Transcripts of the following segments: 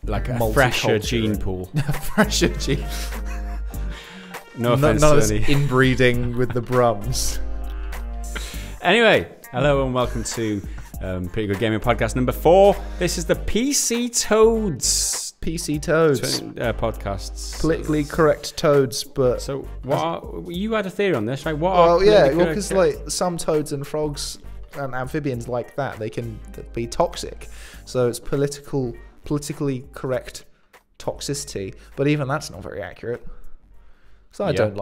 like a fresher gene pool. Fresher gene. No offense none to of this inbreeding with the Brums. Anyway, hello and welcome to Pretty Good Gaming Podcast number 4. This is the PC Toads. PC Toads. Podcasts. Politically correct toads, but... So, you had a theory on this, right? Because like some toads and frogs and amphibians like that, they can be toxic. So it's politically correct toxicity, but even that's not very accurate. So I don't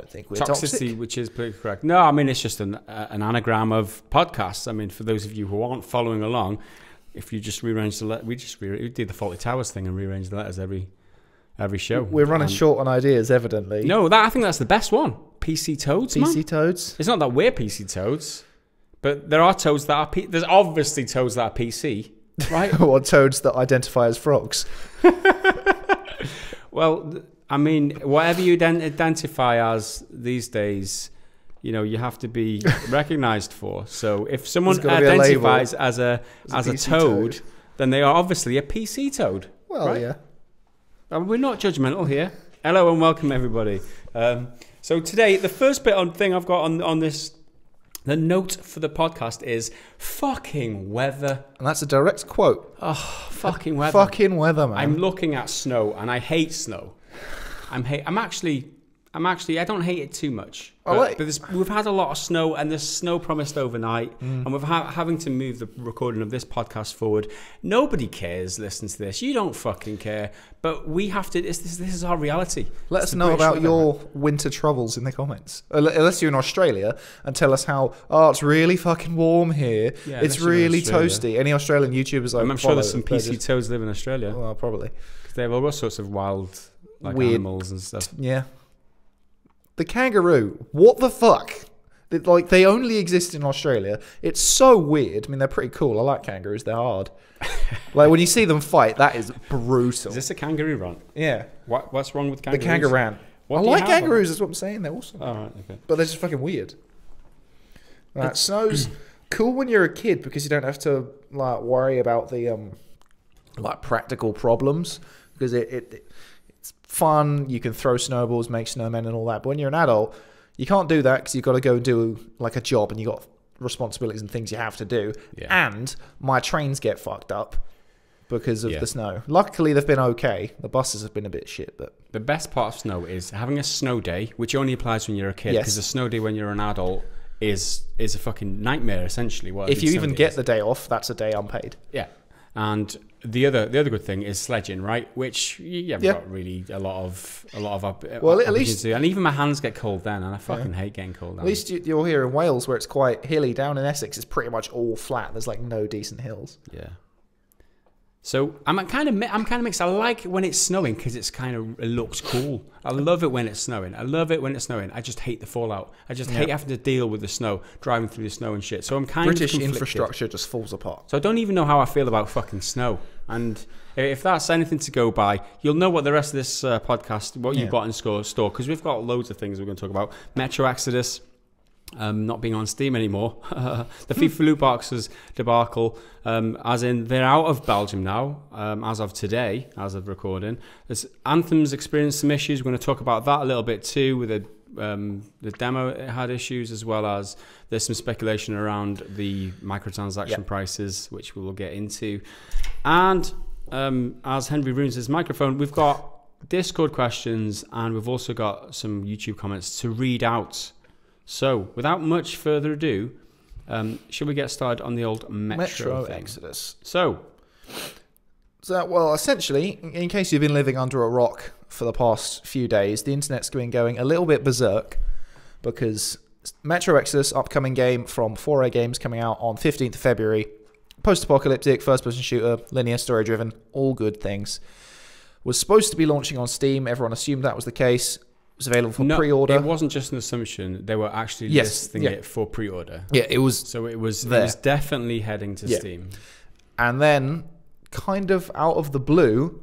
think we're toxic. Which is politically correct. No, I mean it's just an anagram of podcasts. I mean, for those of you who aren't following along, if you just rearrange the we did the Faulty Towers thing and rearrange the letters every show. We're running short on ideas, evidently. No, I think that's the best one. PC Toads. PC Toads. It's not that we're PC Toads, but there are toads that are. There's obviously toads that are PC, right? Or toads that identify as frogs. Well, I mean, whatever you identify as these days, you know, you have to be recognised for. So if someone identifies as a toad, then they are obviously a PC toad. Well, right? Yeah. We're not judgmental here. Hello and welcome, everybody. So today, the first thing I've got on this, the note for the podcast is fucking weather. And that's a direct quote. Oh, fucking weather. Fucking weather, man. I'm looking at snow and I hate snow. I don't hate it too much. But we've had a lot of snow, and there's snow promised overnight, and we're having to move the recording of this podcast forward. Nobody cares. Listen to this. You don't fucking care, but we have to. This is our reality. Let us know about your winter troubles in the comments. Unless you're in Australia, and tell us how. Oh, it's really fucking warm here. Yeah, it's really toasty. Any Australian YouTubers? I'm sure there's some PC toads live in Australia. Well, probably. Because they have all sorts of wild. Weird animals and stuff. Yeah. The kangaroo. What the fuck? They only exist in Australia. It's so weird. I mean, they're pretty cool. I like kangaroos. They're hard. Like, when you see them fight, that is brutal. Is this a kangaroo rant? Yeah. What's wrong with kangaroos? The kangaroo. I like kangaroos, is what I'm saying. They're awesome. Oh, right, okay. But they're just fucking weird. Snow's cool when you're a kid because you don't have to like worry about the practical problems because it's fun. You can throw snowballs, make snowmen and all that. But when you're an adult, you can't do that because you've got to go do like a job and you've got responsibilities and things you have to do. Yeah. And my trains get fucked up because of the snow. Luckily, they've been okay. The buses have been a bit shit. But the best part of snow is having a snow day, which only applies when you're a kid. Because a snow day when you're an adult is a fucking nightmare, essentially. If you even get the day off, that's a day unpaid. Yeah. And the other good thing is sledging, right? Which you haven't got really a lot of well, at least and even my hands get cold then, and I fucking hate getting cold. At least you're here in Wales, where it's quite hilly. Down in Essex, it's pretty much all flat. There's like no decent hills. Yeah. So I'm kind of mixed. I like when it's snowing because it looks cool. I love it when it's snowing. I just hate the fallout. I just hate having to deal with the snow, driving through the snow and shit. So I'm kind of conflicted. Infrastructure just falls apart. So I don't even know how I feel about fucking snow. And if that's anything to go by, you'll know what the rest of this podcast, what you've got in store, because we've got loads of things we're going to talk about. Metro Exodus. Not being on Steam anymore. The FIFA Lootboxes debacle, as in they're out of Belgium now, as of today, as of recording. Anthem's experienced some issues. We're going to talk about that a little bit too, with the demo it had issues, as well as there's some speculation around the microtransaction prices, which we will get into. And as Henry ruins his microphone, we've got Discord questions and we've also got some YouTube comments to read out. So, without much further ado, should we get started on the old Metro Exodus? So, well, essentially, in case you've been living under a rock for the past few days, the internet's been going a little bit berserk because Metro Exodus, upcoming game from 4A Games, coming out on 15th of February, post-apocalyptic, first-person shooter, linear, story-driven, all good things, was supposed to be launching on Steam. Everyone assumed that was the case. It was available for pre-order. It wasn't just an assumption. They were actually listing it for pre-order. Yeah, it was. So it was definitely heading to Steam. And then, kind of out of the blue,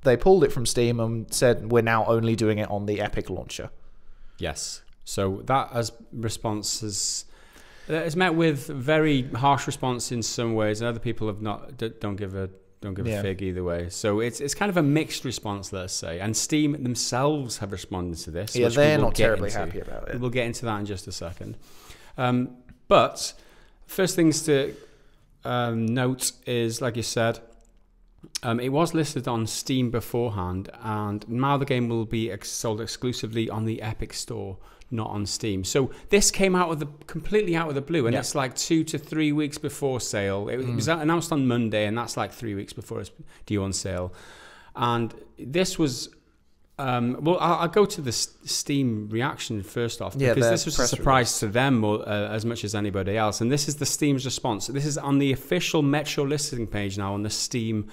they pulled it from Steam and said, we're now only doing it on the Epic launcher. Yes. So that as response has met with very harsh response in some ways, and other people have don't give a don't give a fig either way. So it's kind of a mixed response, let's say. And Steam themselves have responded to this. Yeah, they're not terribly happy about it. We'll get into that in just a second. But first things to note is, like you said, it was listed on Steam beforehand, and now the game will be sold exclusively on the Epic Store, not on Steam. So this came completely out of the blue, and it's like 2 to 3 weeks before sale. It was announced on Monday, and that's like 3 weeks before it's due on sale. And this was, well, I'll go to the Steam reaction first off, because this was a surprise to them as much as anybody else. And this is the Steam's response. This is on the official Metro listing page now on the Steam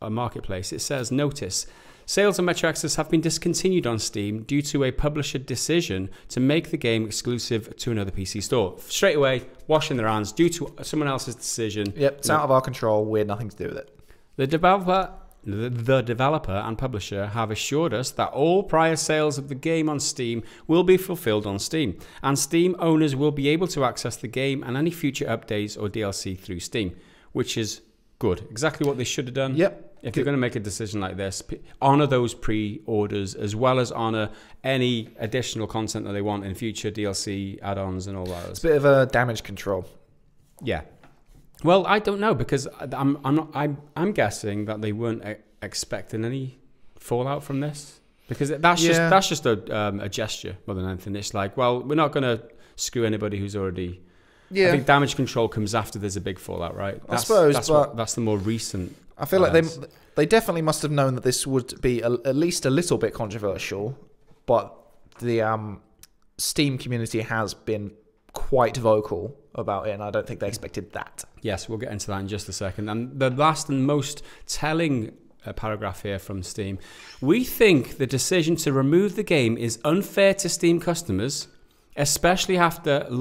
marketplace. It says, notice, sales of Metro Exodus have been discontinued on Steam due to a publisher decision to make the game exclusive to another PC store. Straight away, washing their hands due to someone else's decision. Yep, it's out of our control. We had nothing to do with it. The developer and publisher have assured us that all prior sales of the game on Steam will be fulfilled on Steam, and Steam owners will be able to access the game and any future updates or DLC through Steam, which is good. Exactly what they should have done. Yep. If you're going to make a decision like this, honor those pre-orders as well as honor any additional content that they want in future DLC add-ons and all that. It's a bit of a damage control. Yeah. Well, I don't know, because I'm guessing that they weren't expecting any fallout from this, because that's just a gesture more than anything. It's like, well, we're not going to screw anybody who's already. Yeah. I think damage control comes after there's a big fallout, right? I suppose, that's the more recent. I feel like they definitely must have known that this would be at least a little bit controversial, but the Steam community has been quite vocal about it, and I don't think they expected that. Yes, we'll get into that in just a second. And the last and most telling paragraph here from Steam: we think the decision to remove the game is unfair to Steam customers, especially after a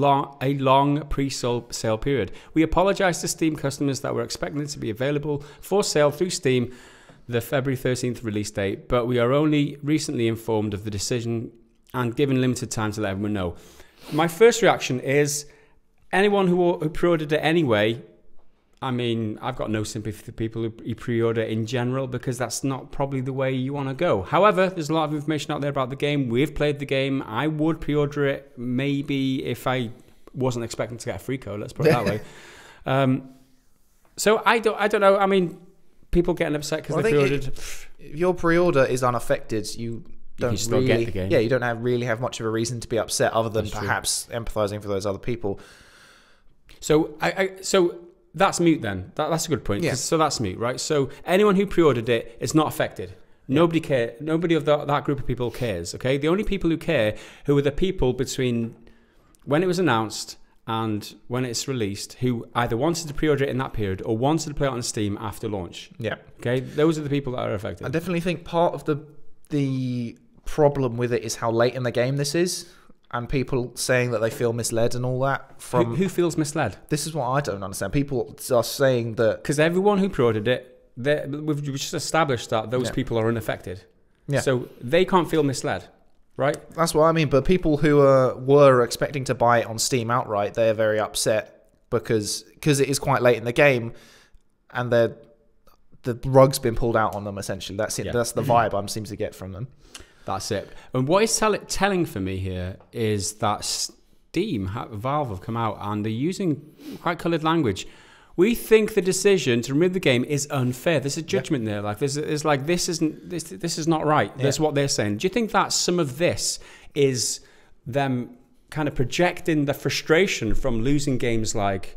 long pre-sale period. We apologize to Steam customers that were expecting it to be available for sale through Steam, the February 13th release date, but we are only recently informed of the decision and given limited time to let everyone know. My first reaction is, anyone who pre-ordered it anyway, I mean, I've got no sympathy for people who pre-order in general, because that's not probably the way you want to go. However, there's a lot of information out there about the game. We've played the game. I would pre-order it maybe if I wasn't expecting to get a free code, let's put it that way. So I don't know. I mean, people getting upset because they pre-ordered. If your pre-order is unaffected, you don't still really get the game. Yeah, you don't really have much of a reason to be upset, other than perhaps empathizing for those other people. So so that's moot then. That's a good point. Yeah. So that's moot, right? So anyone who pre-ordered it is not affected. Nobody cares. Nobody of that group of people cares. Okay, the only people who care, who are the people between when it was announced and when it's released, who either wanted to pre-order it in that period or wanted to play it on Steam after launch. Yeah. Okay, those are the people that are affected. I definitely think part of the problem with it is how late in the game this is, and people saying that they feel misled and all that. From who feels misled? This is what I don't understand. People are saying that because everyone who pre-ordered it, we've just established that those people are unaffected. Yeah. So they can't feel misled, right? That's what I mean. But people who were expecting to buy it on Steam outright, they're very upset because it is quite late in the game, and the rug's been pulled out on them. Essentially, that's it. Yeah. That's the vibe I seem to get from them. That's it. And what is telling for me here is that Valve have come out and they're using quite coloured language. We think the decision to remove the game is unfair. There's a judgment there. Like this is not right. Yeah. That's what they're saying. Do you think that some of this is them kind of projecting the frustration from losing games like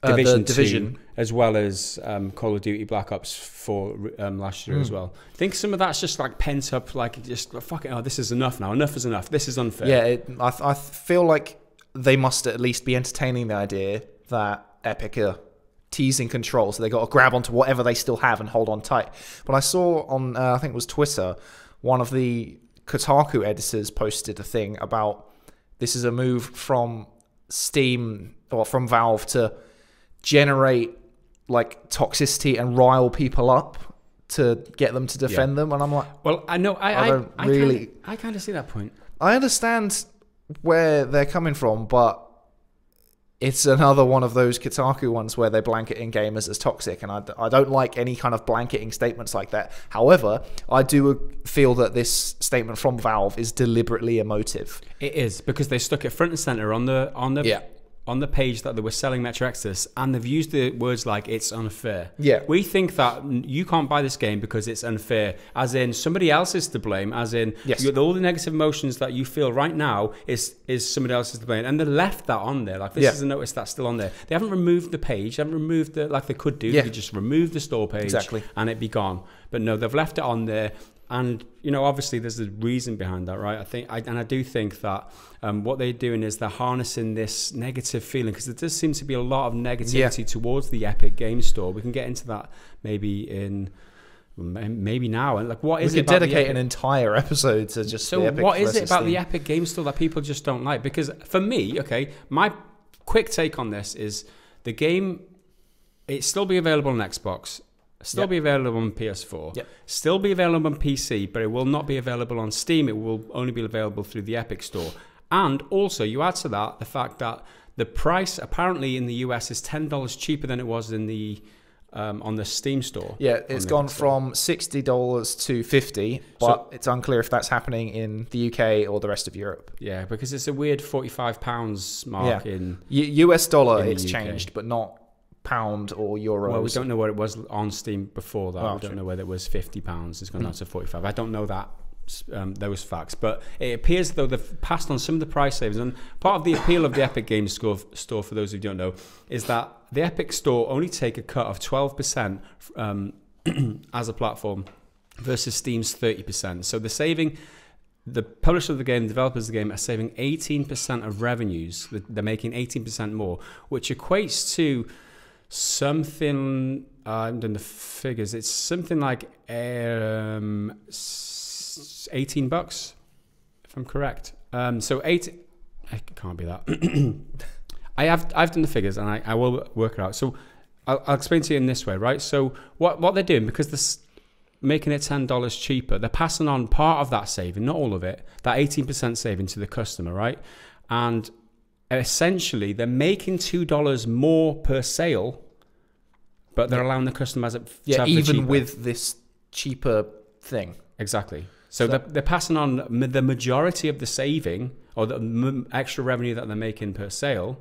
Division 2, as well as Call of Duty Black Ops 4 last year as well? I think some of that's just like pent up, like just fucking, oh, this is enough now. Enough is enough. This is unfair. Yeah, I feel like they must at least be entertaining the idea that Epic are teasing control, so they got to grab onto whatever they still have and hold on tight. But I saw on, I think it was Twitter, one of the Kotaku editors posted a thing about this is a move from Steam or from Valve to generate like toxicity and rile people up to get them to defend them, and I'm like, well, I know I kind of see that point. I understand where they're coming from, but it's another one of those Kotaku ones where they blanket in gamers as toxic, and I don't like any kind of blanketing statements like that. However, I do feel that this statement from Valve is deliberately emotive. It is, because they stuck it front and center on the page that they were selling Metro Exodus, and they've used the words like it's unfair. Yeah. We think that you can't buy this game because it's unfair, as in somebody else is to blame, as in all the negative emotions that you feel right now is somebody else is to blame. And they left that on there. Like, this is a notice that's still on there. They haven't removed the page, they haven't removed the, like they could do. They could just remove the store page and it'd be gone. But no, they've left it on there. And, you know, obviously there's a reason behind that, right? I do think that what they're doing is they're harnessing this negative feeling, because there does seem to be a lot of negativity towards the Epic Games Store. We can get into that maybe now. And like, what is it? We could dedicate an entire episode to just the Epic. What is it about the Epic Games Store that people just don't like? Because for me, okay, my quick take on this is the game, it still be available on Xbox. Still be available on PS4. Still be available on PC, but it will not be available on Steam. It will only be available through the Epic Store. And also, you add to that the fact that the price apparently in the US is $10 cheaper than it was in the on the Steam store. Yeah, it's gone from $60 to $50, but it's unclear if that's happening in the UK or the rest of Europe. Yeah, because it's a weird £45 mark in US dollar. It's changed, but not pound or euros. Well, we don't know what it was on Steam before that. We don't know whether it was £50. It's gone down to 45. I don't know that those facts, but it appears though they've passed on some of the price savings. And part of the appeal of the Epic Games Store, for those who don't know, is that the Epic Store only take a cut of 12% as a platform versus Steam's 30%. So they're saving. The publisher of the game, the developers of the game, are saving 18% of revenues. They're making 18% more, which equates to something, I'm doing the figures, it's something like $18, if I'm correct. So it can't be that. I've done the figures, and I will work it out. So I'll explain to you in this way, right? So what they're doing, because they're making it $10 cheaper, they're passing on part of that saving, not all of it, that 18% saving to the customer, right? And essentially, they're making $2 more per sale, but they're allowing the customers to have even with this cheaper thing. Exactly. So they're passing on the majority of the saving, or the extra revenue that they're making per sale,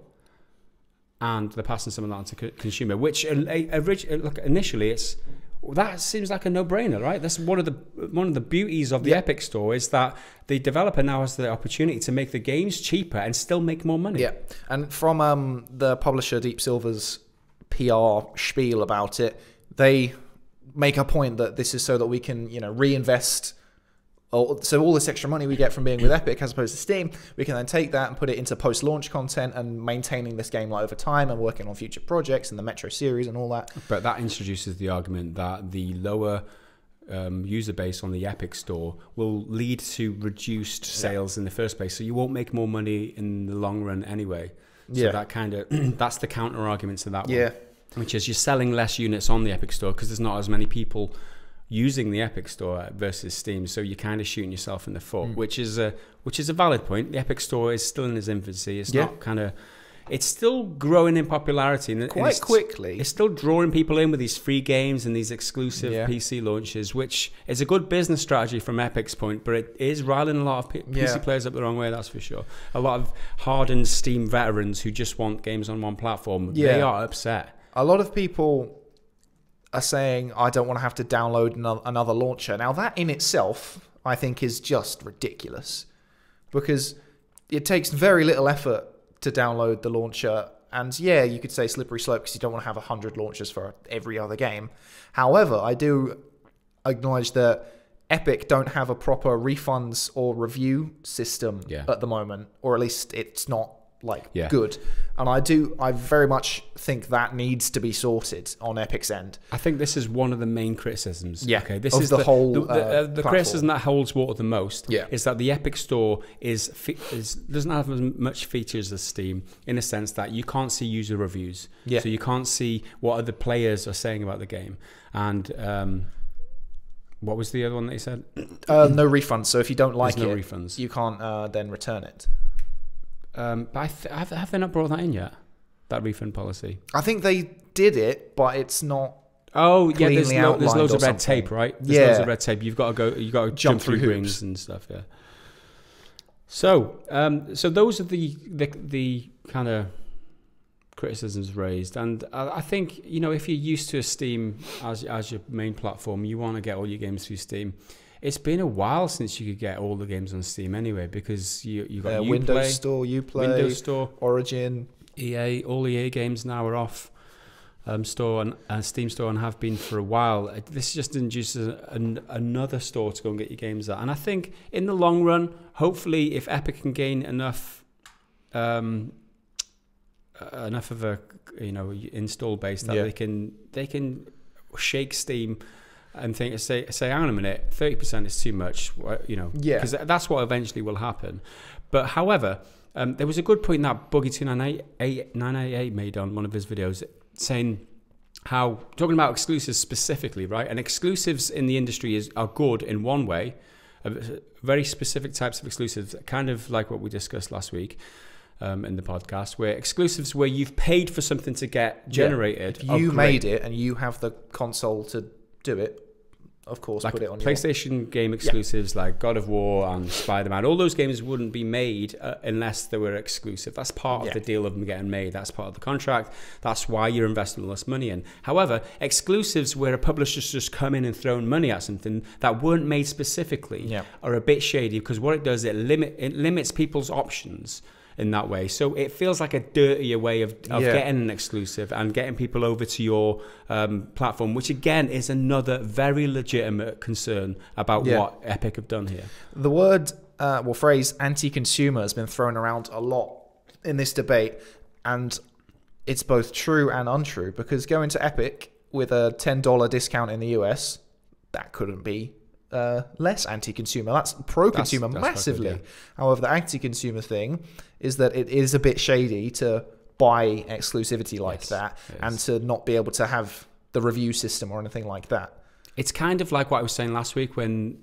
and they're passing some of that on to consumer. Which initially that seems like a no-brainer, right? That's one of the beauties of the Epic Store, is that the developer now has the opportunity to make the games cheaper and still make more money. Yeah, and from the publisher Deep Silver's PR spiel about it, they make a point that this is so that we can, reinvest. So all this extra money we get from being with Epic as opposed to Steam, we can then take that and put it into post-launch content and maintaining this game over time and working on future projects and the Metro series and all that. But that introduces the argument that the lower user base on the Epic Store will lead to reduced sales in the first place. So you won't make more money in the long run anyway. So that kind of that's the counter argument to that one. Which is you're selling less units on the Epic Store because there's not as many people using the Epic Store versus Steam, so you're kind of shooting yourself in the foot, which is a valid point. The Epic Store is still in its infancy. It's not it's still growing in popularity, and quite quickly. It's still drawing people in with these free games and these exclusive PC launches, which is a good business strategy from Epic's point, but it is riling a lot of PC players up the wrong way. That's for sure. A lot of hardened Steam veterans who just want games on one platform, they are upset. A lot of people are saying, I don't want to have to download another launcher. Now, that in itself, I think, is just ridiculous, because it takes very little effort to download the launcher. And you could say slippery slope because you don't want to have 100 launchers for every other game. However, I do acknowledge that Epic don't have a proper refunds or review system at the moment, or at least it's not good. And I very much think that needs to be sorted on Epic's end. I think this is one of the main criticisms. This is the whole the criticism that holds water the most is that the Epic Store doesn't have as much features as Steam, in a sense that you can't see user reviews. So you can't see what other players are saying about the game. And what was the other one that you said? No refunds. So if you don't like no refunds. You can't then return it. But have they not brought that in yet? that refund policy? I think they did it, but it's not. Oh yeah, there's cleanly loads of outlined or red tape, something. right? There's loads of red tape. You've got to jump through hoops rings and stuff. Yeah. So, so those are the kind of criticisms raised, and I think, you know, if you're used to Steam as your main platform, you want to get all your games through Steam. It's been a while since you could get all the games on Steam anyway, because you got Uplay, Windows Store, Uplay, Windows Store, Origin, EA. All EA games now are off store and Steam Store, and have been for a while. This just introduces another store to go and get your games at. And I think in the long run, hopefully, if Epic can gain enough of a install base that they can shake Steam and say hang on a minute, 30% is too much, because that's what eventually will happen. But however, there was a good point that Buggy2988 made on one of his videos, saying how, talking about exclusives specifically, right? And exclusives in the industry are good in one way, very specific types of exclusives, kind of like what we discussed last week in the podcast, where exclusives where you've paid for something to get generated. If you made it and you have the console to do it, of course, like put it on PlayStation game exclusives like God of War and Spider-Man. All those games wouldn't be made unless they were exclusive. That's part of the deal of them getting made. That's part of the contract. That's why you're investing all this money in. However, exclusives where a publisher's just come in and thrown money at something that weren't made specifically are a bit shady, because what it does, it limits people's options in that way. So it feels like a dirtier way of getting an exclusive and getting people over to your platform, which again is another very legitimate concern about what Epic have done here. The word, phrase anti-consumer has been thrown around a lot in this debate, and it's both true and untrue, because going to Epic with a $10 discount in the US, that couldn't be less anti-consumer. That's pro-consumer massively. Good, However, the anti-consumer thing is that it is a bit shady to buy exclusivity like that and to not be able to have the review system or anything like that. It's kind of like what I was saying last week, when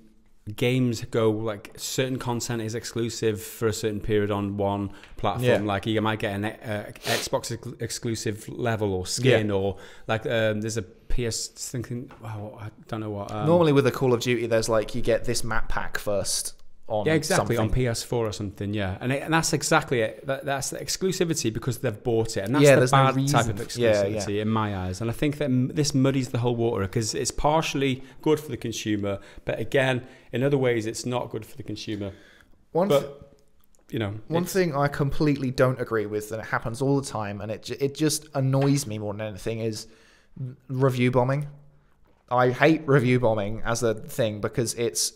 games go like certain content is exclusive for a certain period on one platform. Like you might get an Xbox exclusive level or skin, or like there's a PS thinking, I don't know what. Normally with a Call of Duty, there's like you get this map pack first. On something. On PS4 or something, and that's exactly it. That's the exclusivity because they've bought it, and that's the bad type of exclusivity in my eyes. And I think that this muddies the whole water, because it's partially good for the consumer, but again, in other ways, it's not good for the consumer. One thing I completely don't agree with, and it happens all the time, and it just annoys me more than anything, is review bombing. I hate review bombing as a thing, because it's,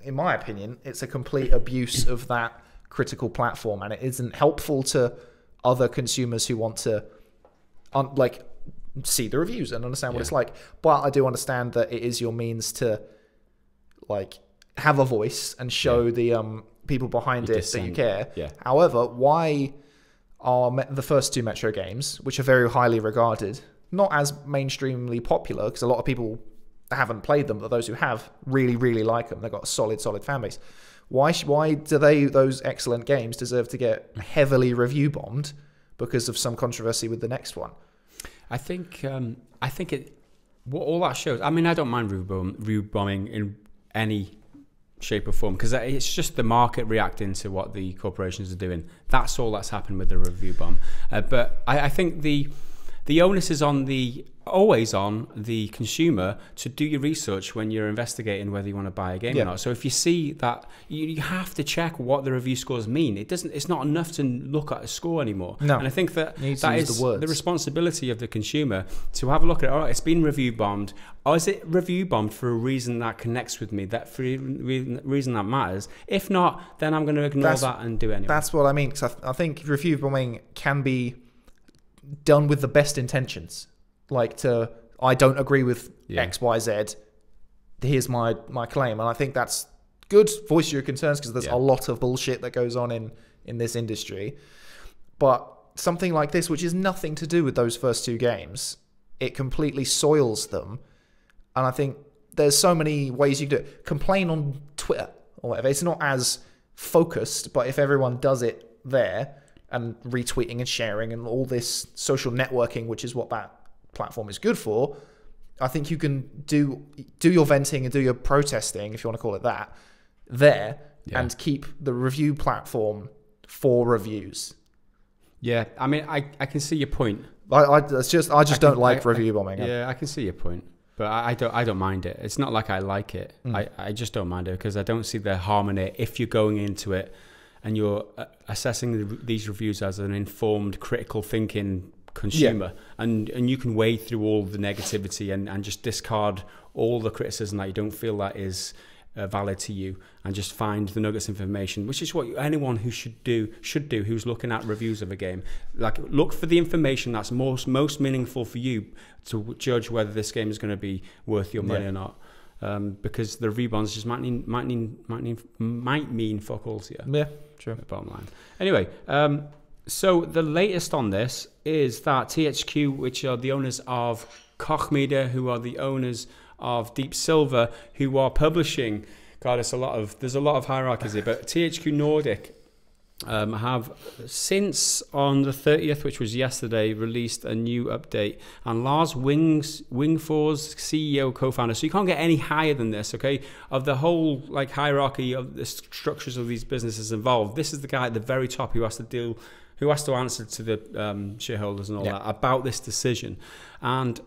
in my opinion, it's a complete abuse of that critical platform, and it isn't helpful to other consumers who want to see the reviews and understand what it's like. But I do understand that it is your means to have a voice and show the people behind it that you care. However, why are the first two Metro games, which are very highly regarded, not as mainstreamly popular, because a lot of people haven't played them, but those who have really, really like them. They've got a solid fan base. Why do those excellent games deserve to get heavily review bombed because of some controversy with the next one? I think what all that shows. I mean, I don't mind review bombing in any shape or form, because it's just the market reacting to what the corporations are doing. That's all that's happened with the review bomb. But I think the onus is always on the consumer to do your research when you're investigating whether you want to buy a game or not. So if you see that, you have to check what the review scores mean. It's not enough to look at a score anymore. No. And I think that is the responsibility of the consumer to have a look at it. All right, it's been review bombed. Or is it review bombed for a reason that connects with me, that for a reason that matters? If not, then I'm going to ignore that and do it anyway. That's what I mean, because I think review bombing can be done with the best intentions. I don't agree with X, Y, Z. Here's my claim. And I think that's good. Voice your concerns, because there's a lot of bullshit that goes on in this industry. But something like this, which is nothing to do with those first two games, it completely soils them. And I think there's so many ways you can do it. Complain on Twitter or whatever. It's not as focused, but if everyone does it there, and retweeting and sharing and all this social networking, which is what that platform is good for, I think you can do your venting and do your protesting, if you want to call it that, there, and keep the review platform for reviews. Yeah, I mean, I can see your point. I just don't like review bombing. Yeah, I can see your point, but I don't mind it. It's not like I like it. I just don't mind it because I don't see the harm in it if you're going into it and you're assessing these reviews as an informed, critical thinking consumer, and you can wade through all the negativity and just discard all the criticism that you don't feel that is valid to you, and just find the nuggets of information, which is what anyone who should do who's looking at reviews of a game. Like, look for the information that's most meaningful for you to judge whether this game is going to be worth your money or not. Because the review bombs just might mean fuck all to you. Yeah, true. Bottom line. Anyway, so the latest on this is that THQ, which are the owners of Koch Media, who are the owners of Deep Silver, who are publishing. God, there's a lot of hierarchies here, but THQ Nordic have since on the 30th, which was yesterday, released a new update. And Lars Wingfors's CEO, co-founder, so you can't get any higher than this, okay? Of the whole like hierarchy of the structures of these businesses involved, this is the guy at the very top who has to answer to the shareholders and all that about this decision. And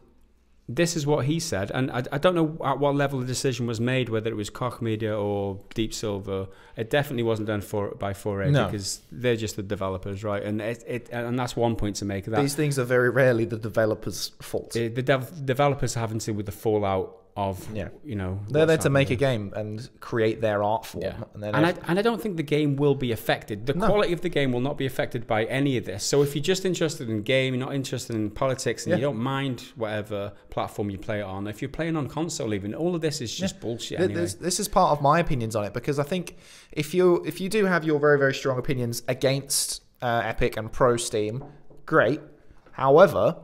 this is what he said, and I don't know at what level the decision was made, whether it was Koch Media or Deep Silver. It definitely wasn't done by 4A because they're just the developers, right? And and that's one point to make. That these things are very rarely the developers' fault. The developers are having to do with the fallout of, you know, they're there to make a game and create their art form. And I don't think the game will be affected. The quality of the game will not be affected by any of this. So if you're just interested in game, you're not interested in politics, and you don't mind whatever platform you play it on, if you're playing on console even, all of this is just bullshit anyway. This is part of my opinions on it, because I think if you do have your very, very strong opinions against Epic and pro Steam, great. However,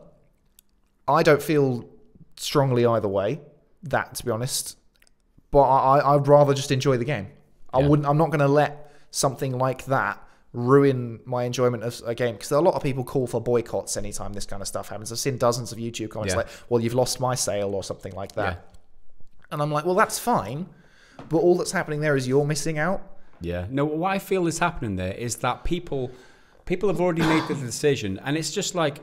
I don't feel strongly either way. That, to be honest, but I'd rather just enjoy the game. I'm not going to let something like that ruin my enjoyment of a game, because a lot of people call for boycotts anytime this kind of stuff happens. I've seen dozens of YouTube comments like, well, you've lost my sale or something like that. And I'm like, well, that's fine, but all that's happening there is you're missing out. No, what I feel is happening there is that people have already made the decision, and it's just like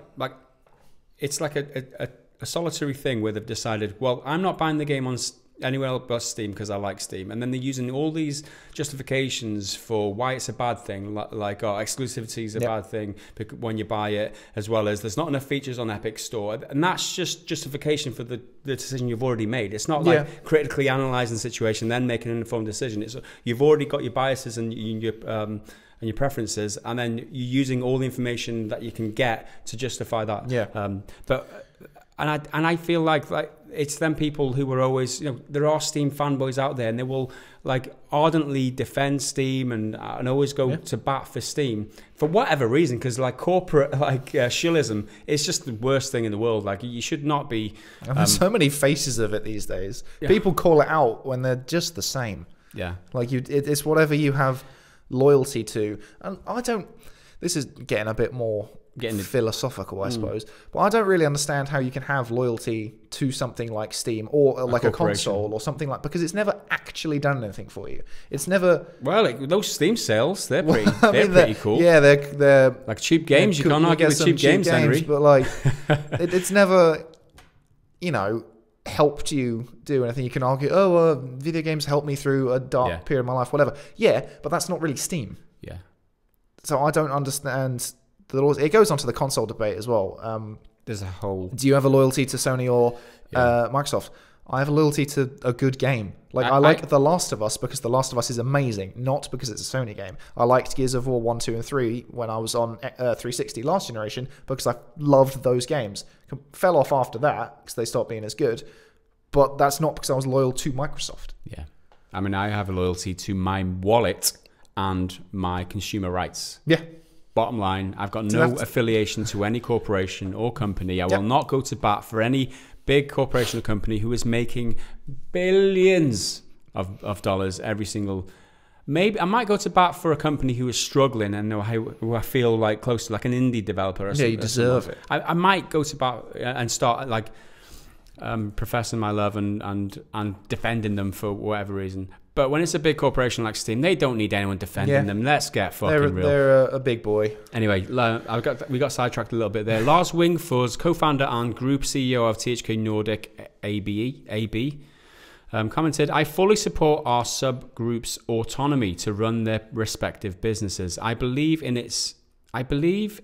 it's like a solitary thing where they've decided, well, I'm not buying the game on anywhere else but Steam because I like Steam. And then they're using all these justifications for why it's a bad thing, like exclusivity is a bad thing when you buy it, as well as there's not enough features on Epic Store. And that's just justification for the decision you've already made. It's not like critically analysing the situation, then making an informed decision. It's you've already got your biases and your preferences, and then you're using all the information that you can get to justify that. And I feel like it's them people who are always, you know, there are Steam fanboys out there, and they will like ardently defend Steam and always go to bat for Steam for whatever reason, because like corporate shillism is just the worst thing in the world. Like, you should not be. There's so many faces of it these days. People call it out when they're just the same. Like it's whatever you have loyalty to, and I don't. This is getting a bit more philosophical, I suppose, but I don't really understand how you can have loyalty to something like Steam or like a console or something like, because it's never actually done anything for you. It's never. Well, like, those Steam sales, they're pretty cool. Yeah, they're like cheap games. You can't argue with cheap games, Henry. But like, it's never, you know, helped you do anything. You can argue, video games helped me through a dark period of my life, whatever. Yeah, but that's not really Steam. So I don't understand the laws. It goes on to the console debate as well. There's a whole. Do you have a loyalty to Sony or Microsoft? I have a loyalty to a good game. Like, I like The Last of Us because The Last of Us is amazing, not because it's a Sony game. I liked Gears of War 1, 2, and 3 when I was on 360 last generation because I loved those games. Fell off after that because they stopped being as good. But that's not because I was loyal to Microsoft. I mean, I have a loyalty to my wallet and my consumer rights. Bottom line, I've got no affiliation to any corporation or company. I will not go to bat for any big corporation or company who is making billions of dollars every single maybe I might go to bat for a company who is struggling and who I feel like close to, like an indie developer. Or yeah, you deserve it. I might go to bat and start like professing my love and defending them for whatever reason. But when it's a big corporation like Steam, they don't need anyone defending them. Let's get fucking real. They're a big boy. Anyway, we got sidetracked a little bit there. Lars Wingfors, co-founder and group CEO of THQ Nordic AB, commented, I fully support our subgroups' autonomy to run their respective businesses. I believe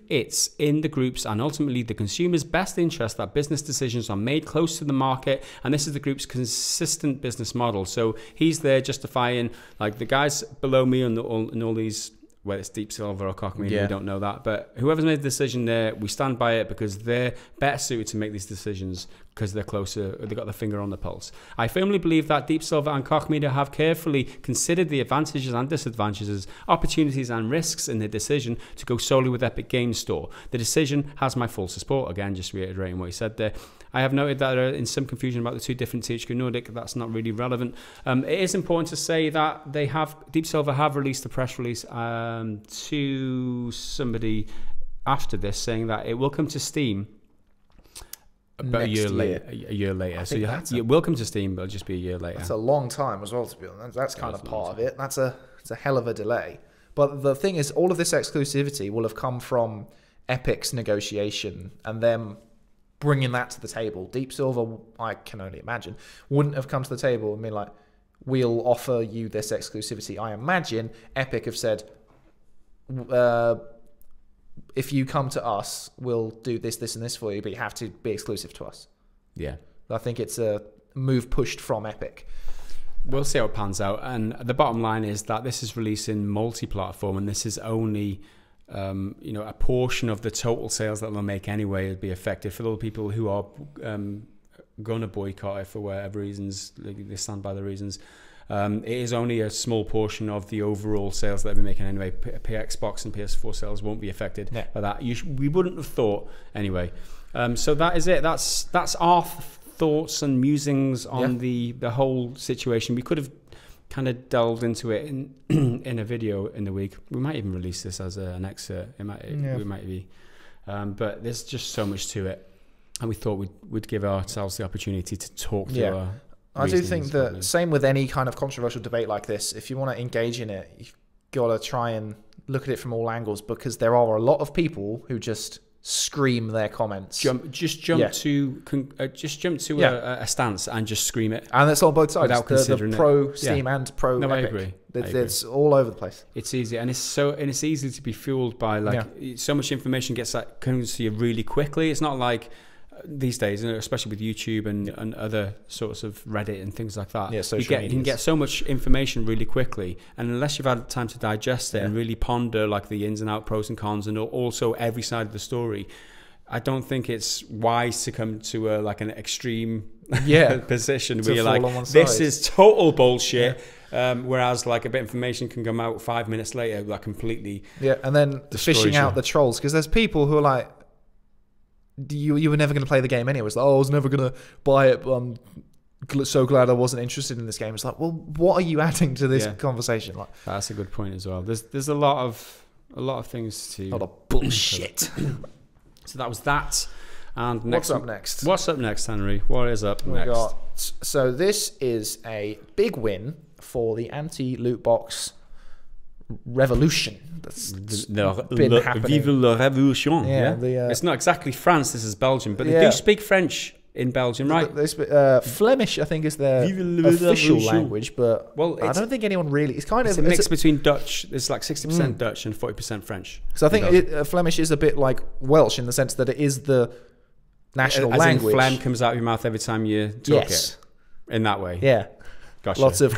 it's in the groups and ultimately the consumer's best interest that business decisions are made close to the market, and this is the group's consistent business model. So he's there justifying, like, the guys below me and all these, whether it's Deep Silver or Koch Media, we don't know that, but whoever's made the decision there, we stand by it because they're better suited to make these decisions because they're closer, they've got their finger on the pulse. I firmly believe that Deep Silver and Koch Media have carefully considered the advantages and disadvantages, opportunities and risks in their decision to go solely with Epic Games Store. The decision has my full support. Again, just reiterating what he said there. I have noted that there is some confusion about the two different THQ Nordic. That's not really relevant. It is important to say that Deep Silver have released a press release to somebody after this saying that it will come to Steam about a year later. So you will come to Steam, but it'll just be a year later. That's a long time as well, to be honest. That's kind of part of it. It's a hell of a delay. But the thing is, all of this exclusivity will have come from Epic's negotiation and them bringing that to the table. Deep Silver, I can only imagine, wouldn't have come to the table and been like, we'll offer you this exclusivity. I imagine Epic have said, if you come to us, we'll do this, this, and this for you, but you have to be exclusive to us. Yeah. I think it's a move pushed from Epic. We'll see how it pans out. And the bottom line is that this is releasing multi-platform, and this is only a portion of the total sales that they'll make anyway will be affected. For the people who are going to boycott it for whatever reasons, they stand by the reasons, it is only a small portion of the overall sales that they'll be making anyway. Xbox and PS4 sales won't be affected by that. We wouldn't have thought anyway. So that is it. That's our thoughts and musings on the whole situation. We could have kind of delved into it in a video in the week. We might even release this as an excerpt. We might be, but there's just so much to it, and we thought we'd give ourselves the opportunity to talk through our I do think that same with any kind of controversial debate like this, if you want to engage in it, you've got to try and look at it from all angles, because there are a lot of people who just scream their comments. Jump to a stance and just scream it. And that's on both sides. Without considering the pro Steam and pro Epic. I agree. It's all over the place. It's easy, and it's easy to be fueled by so much information comes to you really quickly. It's not like these days, especially with YouTube and other sorts of Reddit and things like that. You can get so much information really quickly, and unless you've had time to digest it and really ponder the ins and outs, pros and cons, and also every side of the story, I don't think it's wise to come to an extreme position where you're like, this is total bullshit. Whereas a bit of information can come out 5 minutes later completely and then fishing out the trolls, because there's people who are like, you were never going to play the game anyway. It's like, I was never going to buy it, but I'm so glad I wasn't interested in this game. It's like, well, what are you adding to this conversation? That's a good point as well. There's a lot of things to... A lot of bullshit. So that was that. And what's up next? What's up next, Henry? What is up next? So this is a big win for the anti-loot box revolution that's been happening. Vive la révolution. It's not exactly France, this is Belgium, but they do speak French in Belgium, right? Flemish, I think, is their official language, but I don't think anyone really... It's a mix between Dutch. It's 60% Dutch and 40% French. So I think Flemish is a bit like Welsh in the sense that it is the national language. As in phlegm comes out of your mouth every time you talk it. In that way. Yeah. Gotcha. Lots of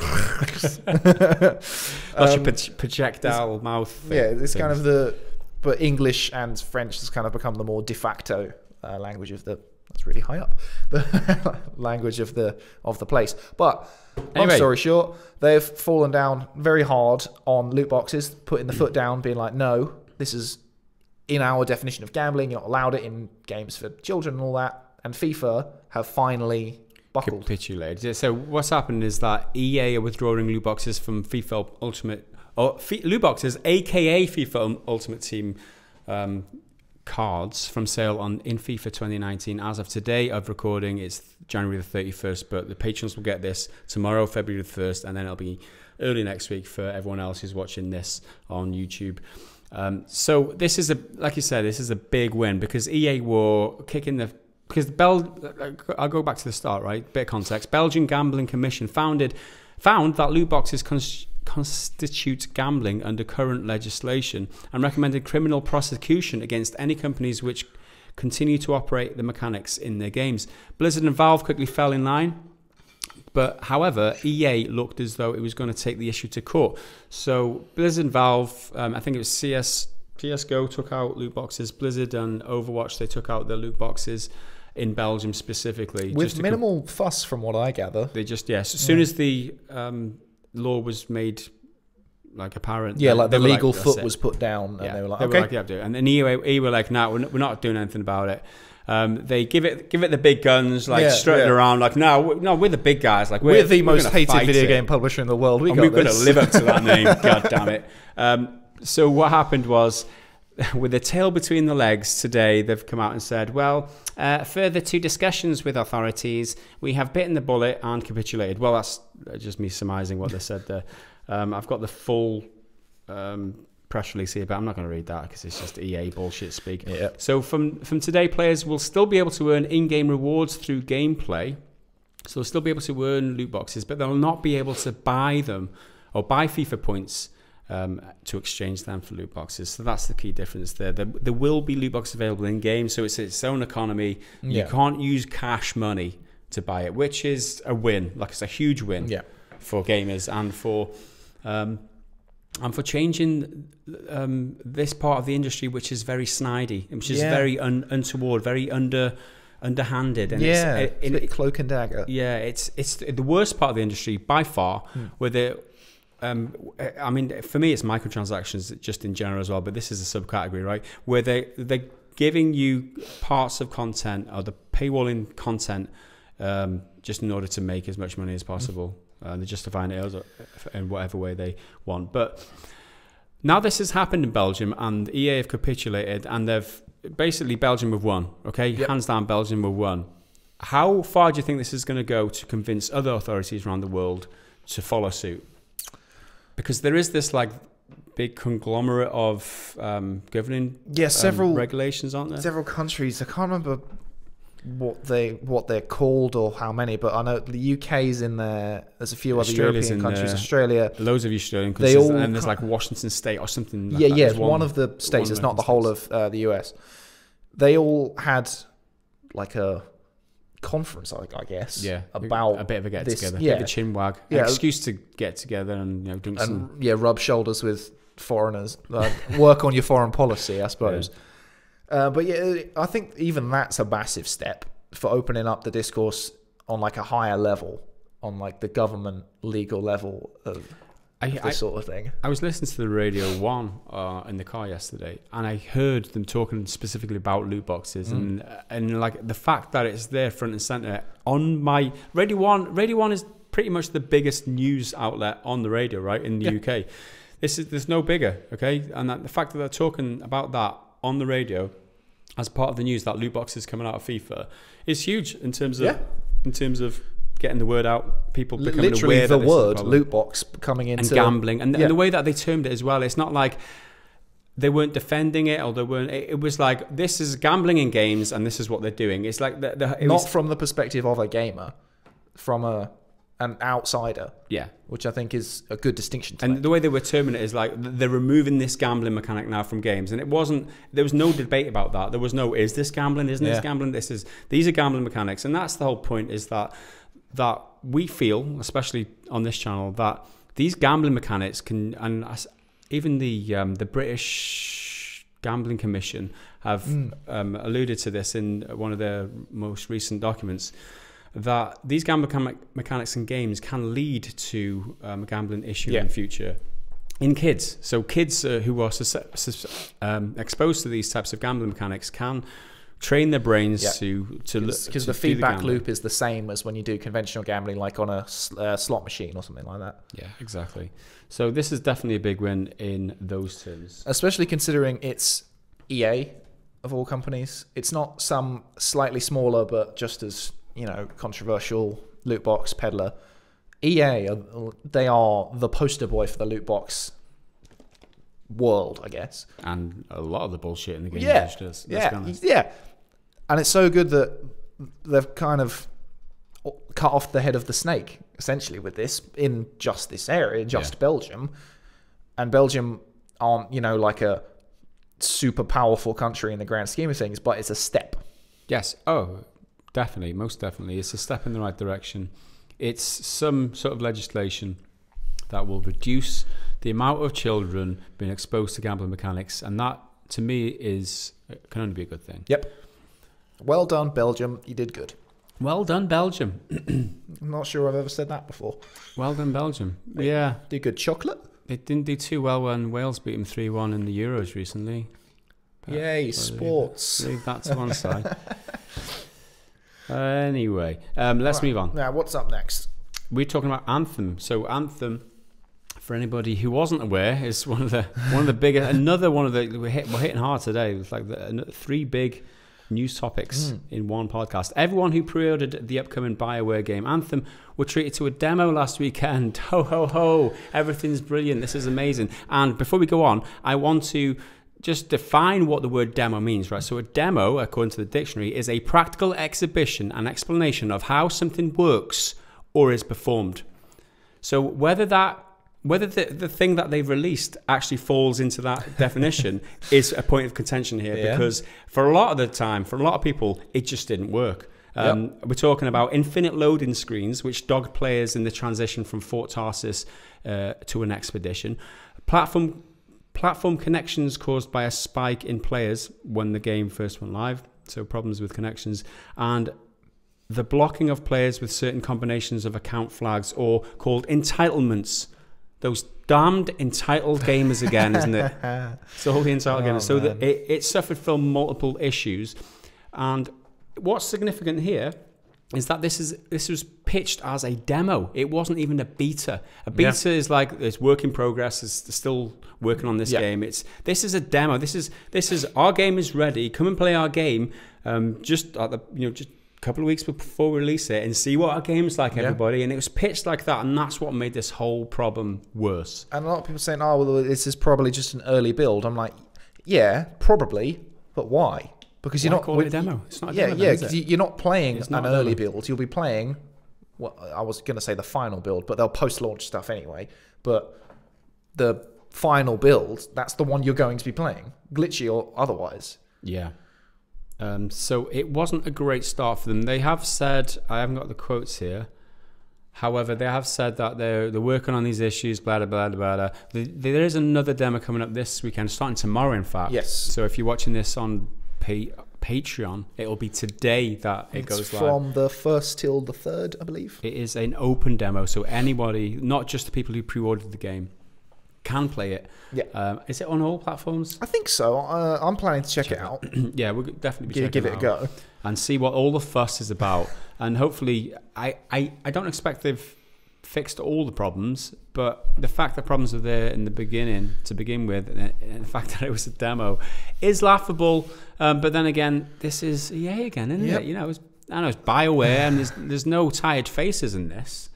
projectile mouth thing, it's kind of but English and French has kind of become the more de facto language of that's really high up, the language of the place. But long story short, they've fallen down very hard on loot boxes, putting the foot down, being like, no, this is in our definition of gambling, you're not allowed it in games for children and all that. And FIFA have finally capitulated. So what's happened is that EA are withdrawing loot boxes from FIFA Ultimate or Lootboxes, aka FIFA Ultimate Team cards from sale in FIFA 2019. As of today of recording, it's January the 31st, but the patrons will get this tomorrow, February the 1st, and then it'll be early next week for everyone else who's watching this on YouTube. So this is like you said, this is a big win because EA were kicking the... Because I'll go back to the start, right? Bit of context. Belgian Gambling Commission found that loot boxes constitute gambling under current legislation and recommended criminal prosecution against any companies which continue to operate the mechanics in their games. Blizzard and Valve quickly fell in line, but however, EA looked as though it was going to take the issue to court. So Blizzard and Valve, I think it was CSGO took out loot boxes. Blizzard and Overwatch, they took out the loot boxes in Belgium specifically. With minimal fuss from what I gather. They just, as soon as the law was made like apparent. Yeah, like the legal foot was put down and they were like, okay. And then EA were like, no, we're not doing anything about it. They give it the big guns, like strutting around, like no, we're the big guys, like we're the most hated video game publisher in the world. We're going to live up to that name. God damn it. So what happened was, with their tail between the legs today, they've come out and said, well, further to discussions with authorities, we have bitten the bullet and capitulated. Well, that's just me surmising what they said there. I've got the full press release here, but I'm not going to read that because it's just EA bullshit speak. Yeah. So from today, players will still be able to earn in-game rewards through gameplay. So they'll still be able to earn loot boxes, but they'll not be able to buy them or buy FIFA points to exchange them for loot boxes. So that's the key difference there. There will be loot boxes available in game, so it's its own economy. You can't use cash money to buy it, which is a win. Like, it's a huge win for gamers and for changing this part of the industry, which is very snidey, which is very untoward, very underhanded, and it's a bit cloak and dagger. Yeah, it's the worst part of the industry by far. Where they I mean, for me, it's microtransactions just in general as well, but this is a subcategory, right? Where they're giving you parts of content or the paywalling content just in order to make as much money as possible. They're justifying it in whatever way they want. But now this has happened in Belgium, and EA have capitulated, and they've basically, Belgium have won. Okay, hands down, Belgium have won. How far do you think this is going to go to convince other authorities around the world to follow suit? Because there is this like big conglomerate of governing several regulations, aren't there? Several countries. I can't remember what they're called or how many, but I know the UK's in there. There's a few other European countries. Australia, loads of Australian countries, and there's like Washington State or something. Like that. It's one of the states. It's not the whole of the US. They all had like a conference, I guess, about a bit of a get together, a bit of a chin wag, an excuse to get together and drink some, rub shoulders with foreigners, work on your foreign policy, I suppose. But I think even that's a massive step for opening up the discourse on like a higher level, on like the government legal level of this sort of thing. I was listening to the Radio 1 in the car yesterday, and I heard them talking specifically about loot boxes and like the fact that it's there front and center on my Radio 1. Radio 1 is pretty much the biggest news outlet on the radio, right, in the UK. There's no bigger, okay? And the fact that they're talking about that on the radio as part of the news, that loot boxes coming out of FIFA, is huge in terms of getting the word out, people becoming literally aware the that word loot box coming into and gambling, and the way that they termed it as well. It's not like they weren't defending it, or they weren't. It was like, this is gambling in games, and this is what they're doing. It's like not from the perspective of a gamer, from an outsider. Yeah, which I think is a good distinction. And the way they were terming it is like they're removing this gambling mechanic now from games, and it wasn't. There was no debate about that. There was no, is this gambling? Isn't this gambling? These are gambling mechanics, and that's the whole point. Is that we feel, especially on this channel, that these gambling mechanics can, and even the British Gambling Commission have alluded to this in one of their most recent documents, that these gambling mechanics in games can lead to a gambling issue in the future in kids. So kids who are exposed to these types of gambling mechanics can train their brains Yeah. to because the feedback loop is the same as when you do conventional gambling, like on a slot machine or something like that. Yeah, exactly. So this is definitely a big win in those terms, especially considering it's EA of all companies. It's not some slightly smaller but just as, you know, controversial loot box peddler. EA, they are the poster boy for the loot box world, I guess. And a lot of the bullshit in the game. Yeah, yeah. And it's so good that they've kind of cut off the head of the snake, essentially, with this, in just this area, just Belgium. And Belgium aren't, you know, like a super powerful country in the grand scheme of things, but it's a step. Yes. Oh, definitely. Most definitely. It's a step in the right direction. It's some sort of legislation that will reduce the amount of children being exposed to gambling mechanics, and that, to me, can only be a good thing. Yep. Well done, Belgium. You did good. Well done, Belgium. I'm not sure I've ever said that before. Well done, Belgium. They did good. Chocolate? They didn't do too well when Wales beat them 3-1 in the Euros recently. Yay, sports. Leave that to one side. Anyway, let's move on. Now, what's up next? We're talking about Anthem. So Anthem, for anybody who wasn't aware, is one of the biggest. Another one of the we're hitting hard today. It's like three big news topics in one podcast. Everyone who pre-ordered the upcoming BioWare game Anthem were treated to a demo last weekend. Ho ho ho! Everything's brilliant. This is amazing. And before we go on, I want to just define what the word demo means, right? So a demo, according to the dictionary, is a practical exhibition and explanation of how something works or is performed. So whether the thing that they've released actually falls into that definition is a point of contention here, because for a lot of the time, for a lot of people, it just didn't work. We're talking about infinite loading screens, which dogged players in the transition from Fort Tarsis to an expedition. Platform connections caused by a spike in players when the game first went live, so problems with connections, and the blocking of players with certain combinations of account flags, or called entitlements. Those damned entitled gamers again, isn't it? It's all the entitled gamers. So that it suffered from multiple issues. And what's significant here is that this was pitched as a demo. It wasn't even a beta. A beta is like, it's work in progress. It's still working on this game. This is a demo. This is our game is ready. Come and play our game. Just a couple of weeks before we release it, and see what our game's like, everybody. And it was pitched like that, and that's what made this whole problem worse. And a lot of people saying, "Oh, well, this is probably just an early build." I'm like, "Yeah, probably, but why?" Because you're not call it a demo. It's not a demo. Because you're not playing an early build. You'll be playing. Well, I was going to say the final build, but they'll post-launch stuff anyway. But the final build, that's the one you're going to be playing, glitchy or otherwise. Yeah. So it wasn't a great start for them. They have said, I haven't got the quotes here. However, they have said that they're working on these issues, blah, blah, blah, blah. There is another demo coming up this weekend, starting tomorrow, in fact. Yes. So if you're watching this on Patreon, it'll be today that it goes live. From the 1st till the 3rd, I believe. It is an open demo, so anybody, not just the people who pre-ordered the game, can play it. Yeah. Is it on all platforms? I think so. I'm planning to check it out. Yeah, we'll definitely be checking give it a go and see what all the fuss is about. And hopefully, I don't expect they've fixed all the problems, but the fact that problems were there in the beginning to begin with, and the fact that it was a demo, is laughable. But then again, this is EA again, isn't it? You know, I know it's BioWare, and there's no tired faces in this,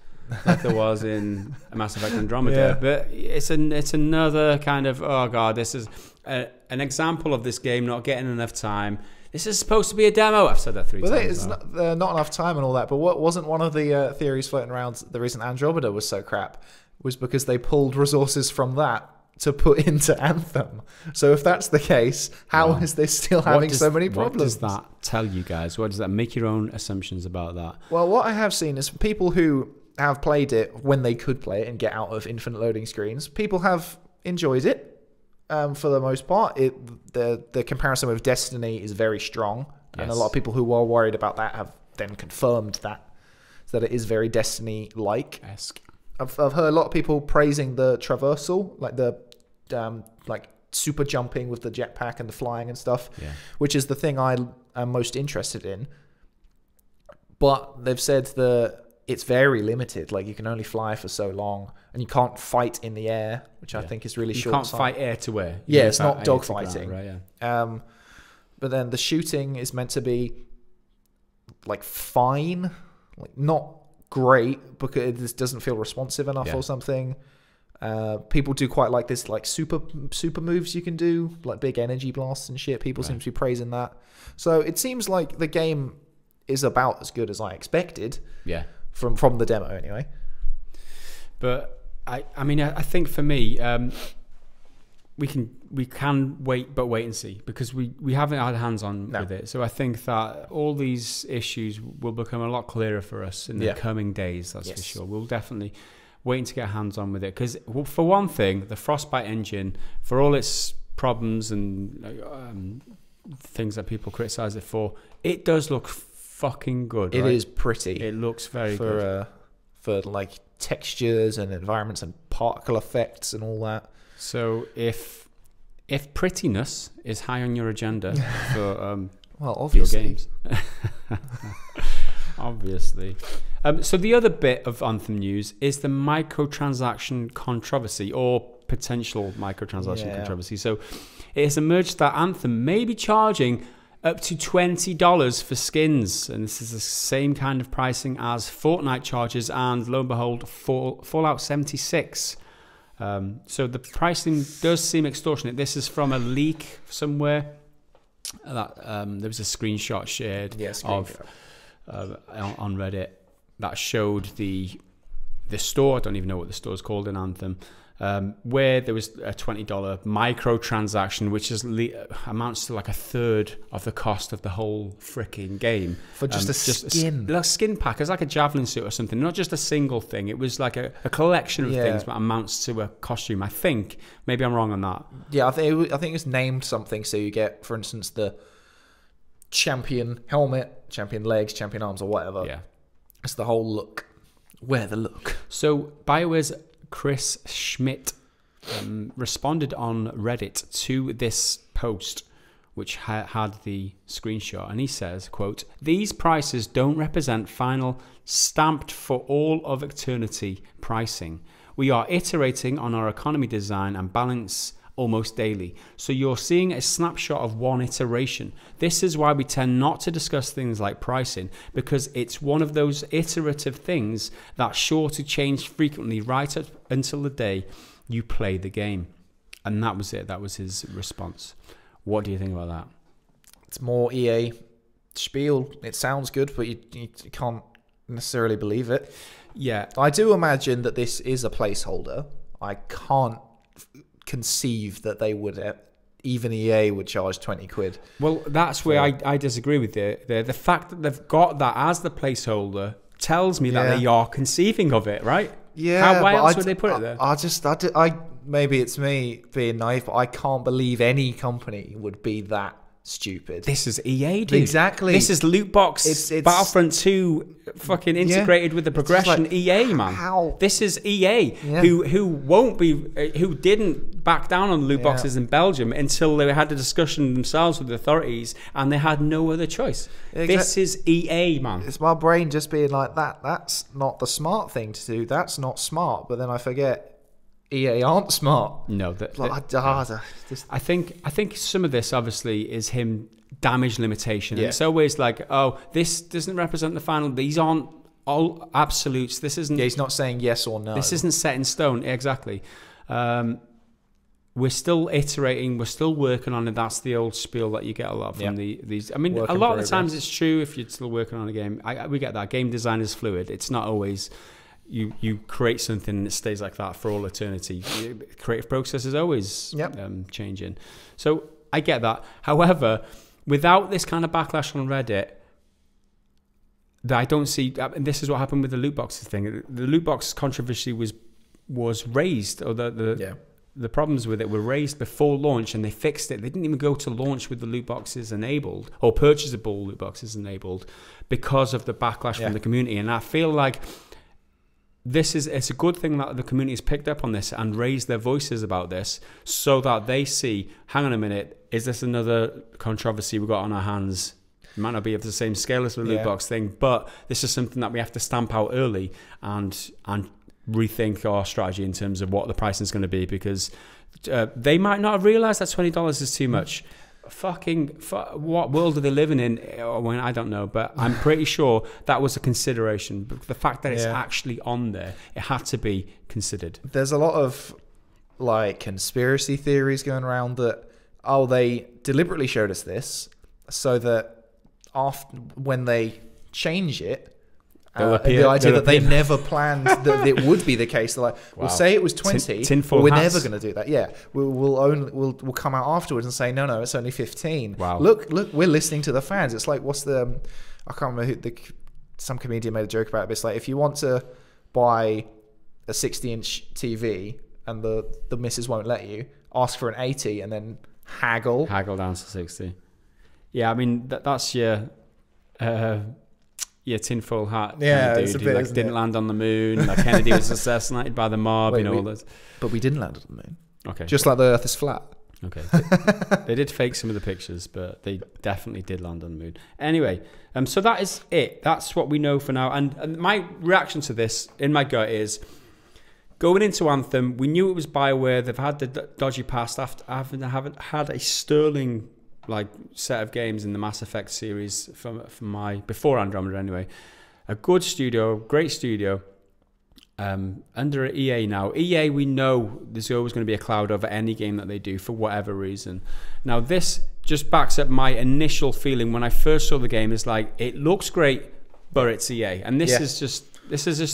like there was in Mass Effect Andromeda. But it's another kind of, oh god, this is an example of this game not getting enough time. This is supposed to be a demo. I've said that 3 times. It's not enough time and all that. But what wasn't one of the theories floating around, the reason Andromeda was so crap was because they pulled resources from that to put into Anthem. So if that's the case, how is this still having so many problems? What does that tell you guys? What does that make your own assumptions about that? Well, what I have seen is people who have played it when they could play it and get out of infinite loading screens, people have enjoyed it. For the most part, the comparison with Destiny is very strong, and a lot of people who were worried about that have then confirmed that it is very Destiny-like. I've heard a lot of people praising the traversal, like the super jumping with the jetpack and the flying and stuff, which is the thing I am most interested in. But they've said that it's very limited. Like, you can only fly for so long, and you can't fight in the air, which I think is really short. You can't fight air to air. Yeah, it's not dogfighting. Right, yeah. But then the shooting is meant to be like fine, like not great, because it just doesn't feel responsive enough or something. People do quite like this, like super moves you can do, like big energy blasts and shit. People seem to be praising that. So it seems like the game is about as good as I expected. Yeah. From the demo anyway. But I mean, I think for me, we can wait and see, because we haven't had hands on with it. So I think that all these issues will become a lot clearer for us in the coming days. That's for sure. We'll definitely waiting to get hands on with it, because for one thing, the Frostbite engine, for all its problems and things that people criticize it for, it does look fucking good. It is pretty. It looks very good for like textures and environments and particle effects and all that. So if prettiness is high on your agenda for well, obviously. your games, obviously. So the other bit of Anthem news is the microtransaction controversy, or potential microtransaction controversy. So it has emerged that Anthem may be charging up to $20 for skins, and this is the same kind of pricing as Fortnite charges, and lo and behold, Fallout 76. So the pricing does seem extortionate. This is from a leak somewhere. That there was a screenshot shared on Reddit that showed the store. I don't even know what the store is called in Anthem, where there was a $20 microtransaction, which amounts to like a third of the cost of the whole freaking game for just a skin. A skin pack. It's like a javelin suit or something, not just a single thing. It was like a collection of things that amounts to a costume, I think. Maybe I'm wrong on that. Yeah, I think it's named something. So you get, for instance, the champion helmet, champion legs, champion arms, or whatever. Yeah, it's the whole look. Wear the look. So BioWare's Chris Schmidt responded on Reddit to this post, which had the screenshot, and he says, quote, "These prices don't represent final stamped for all of eternity pricing. We are iterating on our economy design and balance almost daily. So you're seeing a snapshot of one iteration. This is why we tend not to discuss things like pricing, because it's one of those iterative things that's sure to change frequently right up until the day you play the game." And that was it. That was his response. What do you think about that? It's more EA spiel. It sounds good, but you can't necessarily believe it. Yeah. I do imagine that this is a placeholder. I can't conceive that they would, even EA would charge 20 quid. Well, that's where I disagree with you. The fact that they've got that as the placeholder tells me that they are conceiving of it, right? Yeah. Why else would they put it there? I maybe it's me being naive, but I can't believe any company would be that stupid. This is EA, dude. Exactly. This is Lootbox. It's Battlefront 2 fucking integrated with the progression. Like, EA, man. How? This is EA, who didn't back down on Lootboxes in Belgium until they had a discussion themselves with the authorities, and they had no other choice. This is EA, man. It's my brain just being like that. That's not the smart thing to do. That's not smart. But then I forget EA aren't smart. No, I think some of this obviously is him damage limitation. Yeah. It's always like, oh, this doesn't represent the final. These aren't all absolutes. This isn't. Yeah, he's not saying yes or no. This isn't set in stone. Exactly. We're still iterating. We're still working on it. That's the old spiel that you get a lot from these. I mean, a lot of the times it's true if you're still working on a game. We get that. Game design is fluid. It's not always. You create something and it stays like that for all eternity. The creative process is always changing. So I get that. However, without this kind of backlash on Reddit, that I don't see, and this is what happened with the loot boxes thing. The loot box controversy was raised, or the problems with it were raised before launch, and they fixed it. They didn't even go to launch with the loot boxes enabled, or purchasable loot boxes enabled, because of the backlash from the community. And I feel like it's a good thing that the community has picked up on this and raised their voices about this, so that they see, hang on a minute, is this another controversy we've got on our hands? It might not be of the same scale as the loot box thing, but this is something that we have to stamp out early and rethink our strategy in terms of what the pricing is going to be, because they might not have realised that $20 is too much. What world are they living in? I don't know, but I'm pretty sure that was a consideration. But the fact that it's actually on there, it had to be considered. There's a lot of like conspiracy theories going around that they deliberately showed us this so that after when they change it, the idea that they never planned that it would be the case. They're like, we'll say it was 20, but we're never going to do that. Yeah, we'll come out afterwards and say no, it's only 15. Wow. Look, we're listening to the fans. It's like, what's the? I can't remember some comedian made a joke about it. But it's like, if you want to buy a 60-inch TV and the missus won't let you, ask for an 80 and then haggle down to 60. Yeah, I mean that's your tinfoil hat. Yeah, dude. it's a bit, He didn't land on the moon. Like Kennedy was assassinated by the mob. But we didn't land on the moon. Okay, just like the Earth is flat. Okay, they did fake some of the pictures, but they definitely did land on the moon. Anyway, so that is it. That's what we know for now. And my reaction to this, in my gut, is going into Anthem. We knew it was BioWare. They've had the dodgy past. Haven't had a sterling set of games in the Mass Effect series from before Andromeda anyway. A good studio, great studio, under EA now. EA, we know there's always going to be a cloud over any game that they do for whatever reason. Now this just backs up my initial feeling when I first saw the game. Is like, it looks great, but it's EA, and this is just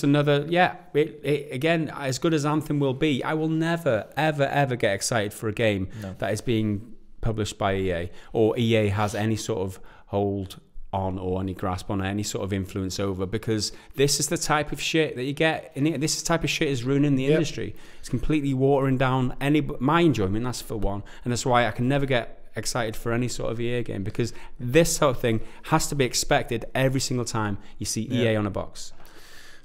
another again, as good as Anthem will be, I will never ever get excited for a game that is being published by EA, or EA has any sort of hold on or any grasp on, any sort of influence over, because this is the type of shit that you get, and this type of shit is ruining the industry. It's completely watering down my enjoyment, that's for one, and that's why I can never get excited for any sort of EA game, because this sort of thing has to be expected every single time you see EA on a box.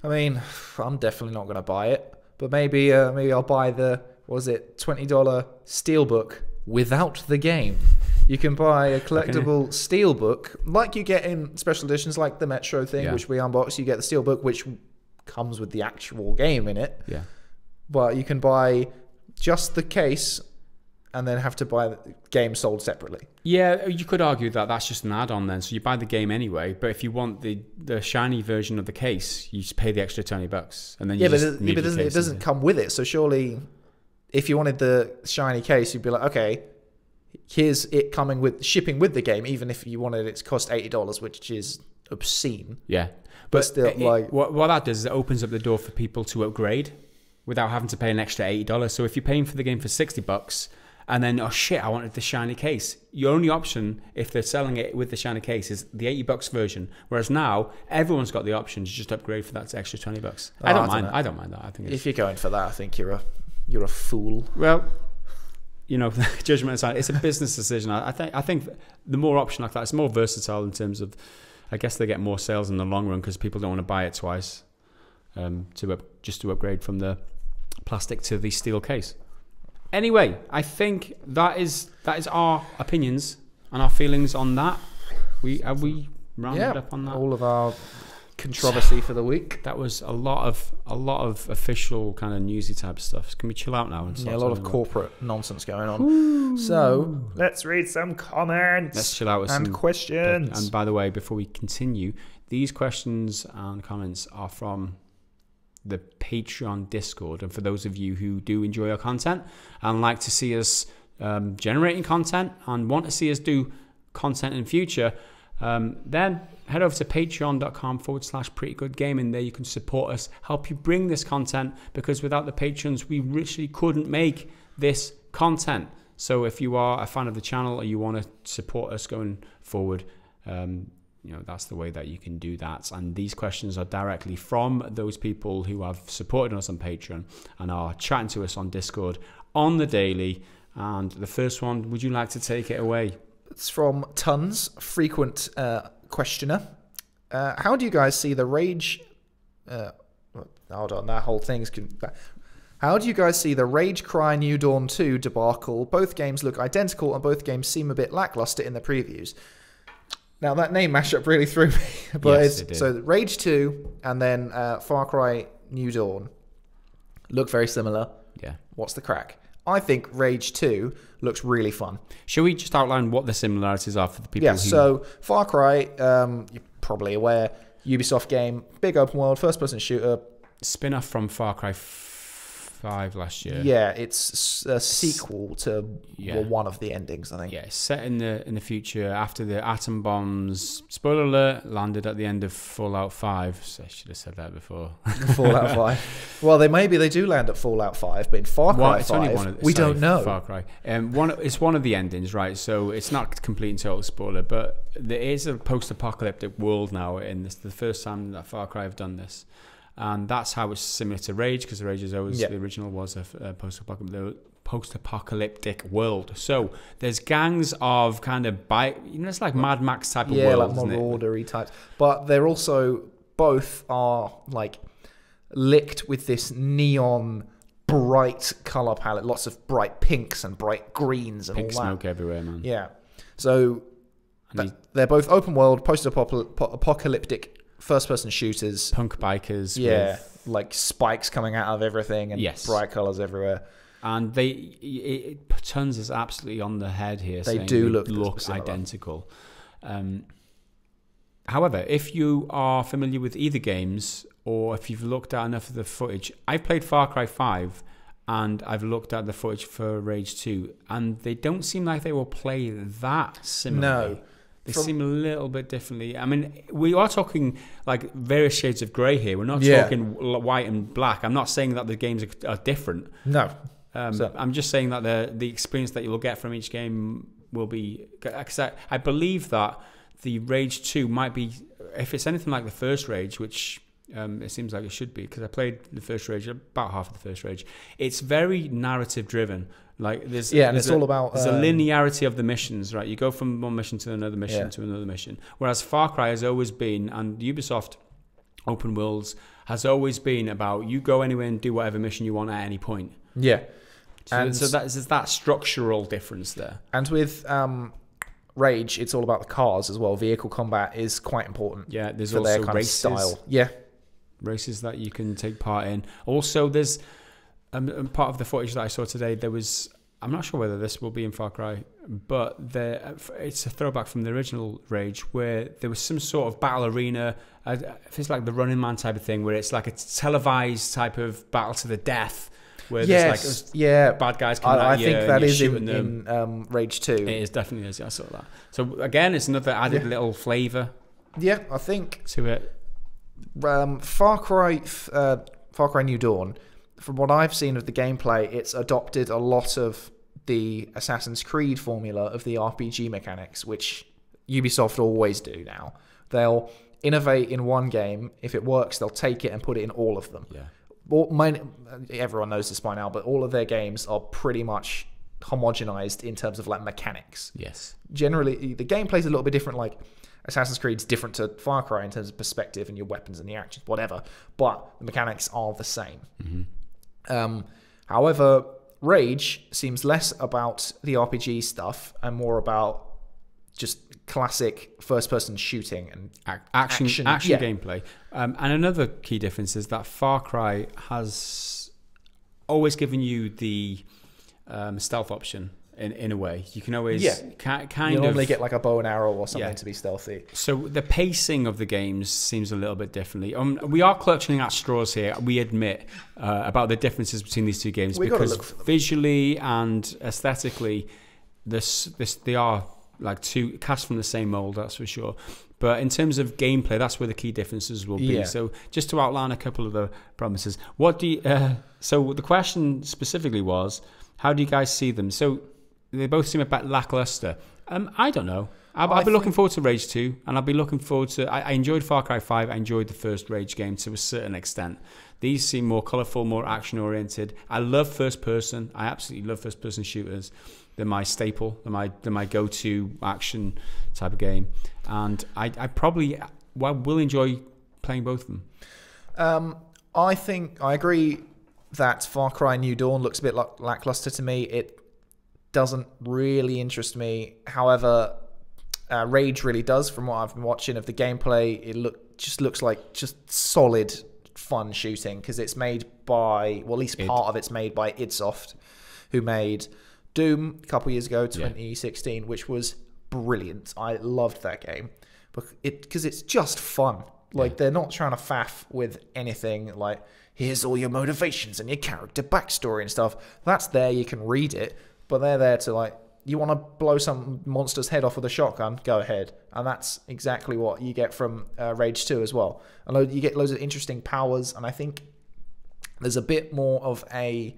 I mean, I'm definitely not going to buy it, but maybe I'll buy the $20 Steelbook without the game. You can buy a collectible Steelbook like you get in special editions, like the Metro thing, which we unbox. You get the Steelbook, which comes with the actual game in it. Yeah. But you can buy just the case and then have to buy the game sold separately. Yeah, you could argue that that's just an add-on then. So you buy the game anyway, but if you want the shiny version of the case, you just pay the extra $20, and then it doesn't come with it. So surely, if you wanted the shiny case, you'd be like, okay, here's it coming with shipping with the game, even if you wanted it to cost $80, which is obscene. Yeah, but still, what that does is it opens up the door for people to upgrade without having to pay an extra $80. So if you're paying for the game for $60, and then, oh shit, I wanted the shiny case, your only option, if they're selling it with the shiny case, is the $80 version. Whereas now, everyone's got the option to just upgrade for that extra $20. I don't mind that. I think if you're going for that, I think you're a fool. Well, judgment aside, it's a business decision. I think the more option like that, it's more versatile in terms of, I guess they get more sales in the long run because people don't want to buy it twice, just to upgrade from the plastic to the steel case. Anyway, I think that is our opinions and our feelings on that. We rounded up on that. All of our controversy for the week. That was a lot of official kind of newsy type stuff. Can we chill out now? And a lot of corporate nonsense going on. Ooh. So let's read some comments. Let's chill out with some questions. And by the way, before we continue, these questions and comments are from the Patreon Discord, and for those of you who do enjoy our content and like to see us generating content and want to see us do content in future, then head over to patreon.com/prettygoodgaming. There you can support us, help you bring this content, because without the patrons we literally couldn't make this content. So if you are a fan of the channel or you want to support us going forward, that's the way that you can do that. And these questions are directly from those people who have supported us on Patreon and are chatting to us on Discord on the daily. And the first one, would you like to take it away? It's from Tons, frequent questioner. How do you guys see the rage? hold on, that whole thing's... How do you guys see the Rage Cry New Dawn 2 debacle? Both games look identical and both games seem a bit lackluster in the previews. Now, that name mashup really threw me. But yes, it did. So Rage 2 and then Far Cry New Dawn look very similar. Yeah. What's the crack? I think Rage 2 looks really fun. Shall we just outline what the similarities are for the people who... So Far Cry, you're probably aware, Ubisoft game, big open world, first-person shooter. Spin-off from Far Cry 5 last year. Yeah, it's a sequel to one of the endings, I think. Yeah, it's set in the future after the atom bombs, spoiler alert, landed at the end of Fallout 5. So I should have said that before. Fallout 5. Well, they do land at Fallout 5, but in Far Cry 5, we don't know. Far Cry. It's one of the endings, right? So it's not complete and total spoiler, but there is a post-apocalyptic world now in this. The first time that Far Cry have done this. And that's how it's similar to Rage, because Rage is always the original was a post-apocalyptic world. So there's gangs of kind of it's like Mad Max type of world, like maraudery types. But they're also both are like licked with this neon bright color palette, lots of bright pinks and bright greens and pink all that. Smoke everywhere, man. Yeah. So they're both open world, post-apocalyptic first-person shooters, punk bikers, with like spikes coming out of everything and bright colors everywhere. And Tons is absolutely on the head here. They do look identical. However, if you are familiar with either games, or if you've looked at enough of the footage, I've played Far Cry 5, and I've looked at the footage for Rage 2, and they don't seem like they will play that similarly. No. They seem a little bit differently. I mean, we are talking like various shades of grey here. We're not talking white and black. I'm not saying that the games are different. No. I'm just saying that the experience that you'll get from each game will be... Because I believe that the Rage 2 might be... If it's anything like the first Rage, which it seems like it should be, because I played the first Rage, about half of the first Rage, it's very narrative-driven. Like it's all about... There's a linearity of the missions, right? You go from one mission to another mission to another mission. Whereas Far Cry has always been, and Ubisoft Open Worlds has always been about you go anywhere and do whatever mission you want at any point. Yeah. So there's that structural difference there. And with Rage, it's all about the cars as well. Vehicle combat is quite important. Yeah, there's for also their kind races. of style. Yeah. Races that you can take part in. Also, there's... part of the footage that I saw today, there was... I'm not sure whether this will be in Far Cry, but it's a throwback from the original Rage, where there was some sort of battle arena. It's like the Running Man type of thing, where it's like a televised type of battle to the death, where there's like bad guys coming at you. I think that is in Rage 2. It is, definitely is. I saw that. So again, it's another added little flavour. Yeah, I think to it. Far Cry New Dawn, from what I've seen of the gameplay, it's adopted a lot of the Assassin's Creed formula of the RPG mechanics, which Ubisoft always do now. They'll innovate in one game. If it works, they'll take it and put it in all of them. Yeah. Everyone knows this by now, but all of their games are pretty much homogenized in terms of like mechanics. Yes. Generally, the gameplay's a little bit different. Like Assassin's Creed's different to Far Cry in terms of perspective and your weapons and the actions, whatever. But the mechanics are the same. Mm-hmm. However, Rage seems less about the RPG stuff and more about just classic first-person shooting and action gameplay. And another key difference is that Far Cry has always given you the stealth option. In a way, you can always kind you of normally get like a bow and arrow or something to be stealthy. So the pacing of the games seems a little bit differently. We are clutching at straws here. We admit about the differences between these two games because visually and aesthetically, they are like two cast from the same mold. That's for sure. But in terms of gameplay, that's where the key differences will be. Yeah. So just to outline a couple of the promises, so the question specifically was, how do you guys see them? So they both seem a bit lackluster. I don't know. I'll be looking forward to Rage 2, and I'll be looking forward to... I enjoyed Far Cry 5. I enjoyed the first Rage game to a certain extent. These seem more colourful, more action-oriented. I love first-person. I absolutely love first-person shooters. They're my staple. They're my go-to action type of game. And I probably will enjoy playing both of them. I think I agree that Far Cry New Dawn looks a bit lackluster to me. It doesn't really interest me. However, Rage really does. From what I've been watching of the gameplay, it looks like just solid fun shooting, because it's made by, well, at least part of it's made by idsoft, who made Doom a couple years ago, 2016, which was brilliant. I loved that game because it's just fun. Like, they're not trying to faff with anything like, here's all your motivations and your character backstory and stuff. That's there, you can read it, but they're there to, like, you want to blow some monster's head off with a shotgun, go ahead. And that's exactly what you get from Rage 2 as well. And you get loads of interesting powers, and I think there's a bit more of a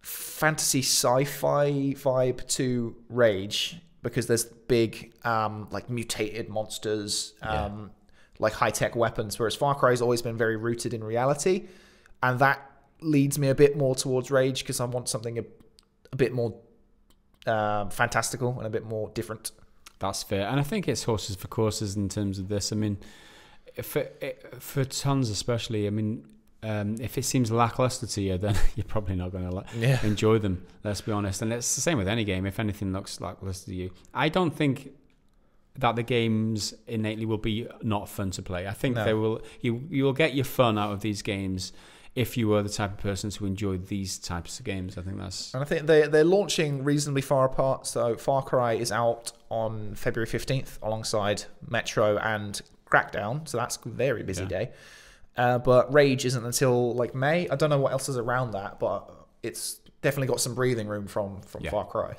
fantasy sci-fi vibe to Rage, because there's big, like, mutated monsters, like high-tech weapons, whereas Far Cry has always been very rooted in reality, and that leads me a bit more towards Rage, because I want something a bit more fantastical and a bit more different. That's fair, and I think it's horses for courses in terms of this. I mean, for tons especially, I mean, if it seems lackluster to you, then you're probably not going to enjoy them, let's be honest. And it's the same with any game. If anything looks lackluster to you, I don't think that the games innately will be not fun to play. I think they will. You will get your fun out of these games if you are the type of person to enjoy these types of games. I think that's... And I think they're launching reasonably far apart. So Far Cry is out on February 15th alongside Metro and Crackdown. So that's a very busy day. But Rage isn't until like May. I don't know what else is around that, but it's definitely got some breathing room from Far Cry.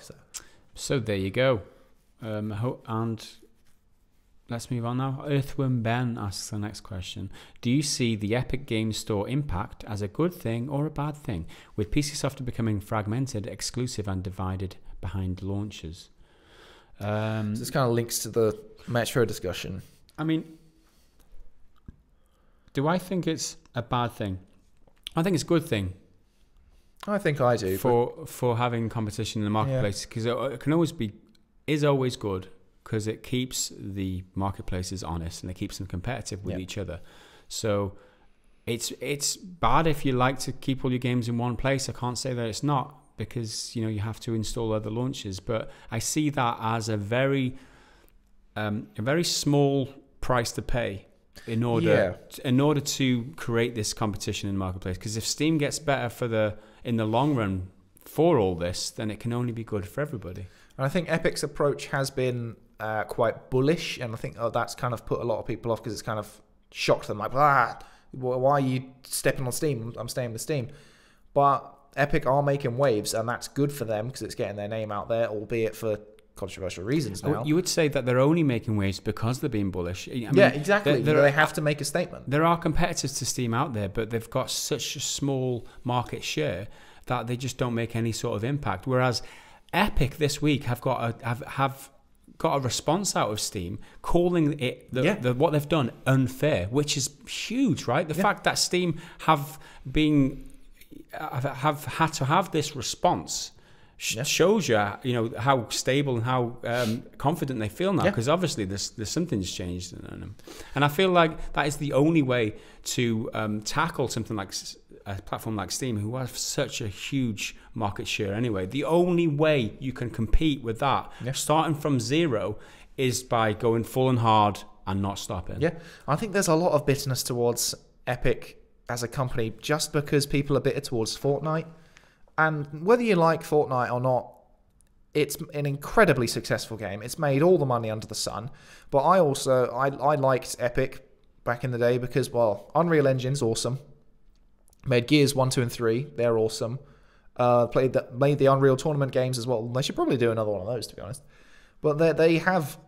So there you go. And let's move on now. Earthworm Ben asks the next question. Do you see the Epic Games Store impact as a good thing or a bad thing, with PC software becoming fragmented, exclusive and divided behind launches? So this kind of links to the Metro discussion. I mean, do I think it's a bad thing? I think it's a good thing. I think I do. For having competition in the marketplace, because it can always be, is always good, because it keeps the marketplaces honest and it keeps them competitive with each other. So it's bad if you like to keep all your games in one place. I can't say that it's not, because you have to install other launches. But I see that as a very small price to pay in order to create this competition in the marketplace. Because if Steam gets better in the long run for all this, then it can only be good for everybody. And I think Epic's approach has been quite bullish, and I think that's kind of put a lot of people off, because it's kind of shocked them, like, why are you stepping on Steam? I'm staying with Steam. But Epic are making waves, and that's good for them, because it's getting their name out there, albeit for controversial reasons now. You would say that they're only making waves because they're being bullish. I mean, exactly. They have to make a statement. There are competitors to Steam out there, but they've got such a small market share that they just don't make any sort of impact. Whereas Epic this week have got a response out of Steam calling it what they've done unfair, which is huge, right? The fact that Steam have had to have this response shows you, how stable and how confident they feel now, because obviously there's something's changed in them. And I feel like that is the only way to tackle something like a platform like Steam, who has such a huge market share anyway. The only way you can compete with that, starting from zero, is by going full and hard and not stopping. Yeah, I think there's a lot of bitterness towards Epic as a company, just because people are bitter towards Fortnite. And whether you like Fortnite or not, it's an incredibly successful game. It's made all the money under the sun. But I liked Epic back in the day because, well, Unreal Engine's awesome. Made Gears 1, 2, and 3. They're awesome. Made the Unreal Tournament games as well. They should probably do another one of those, to be honest. But they have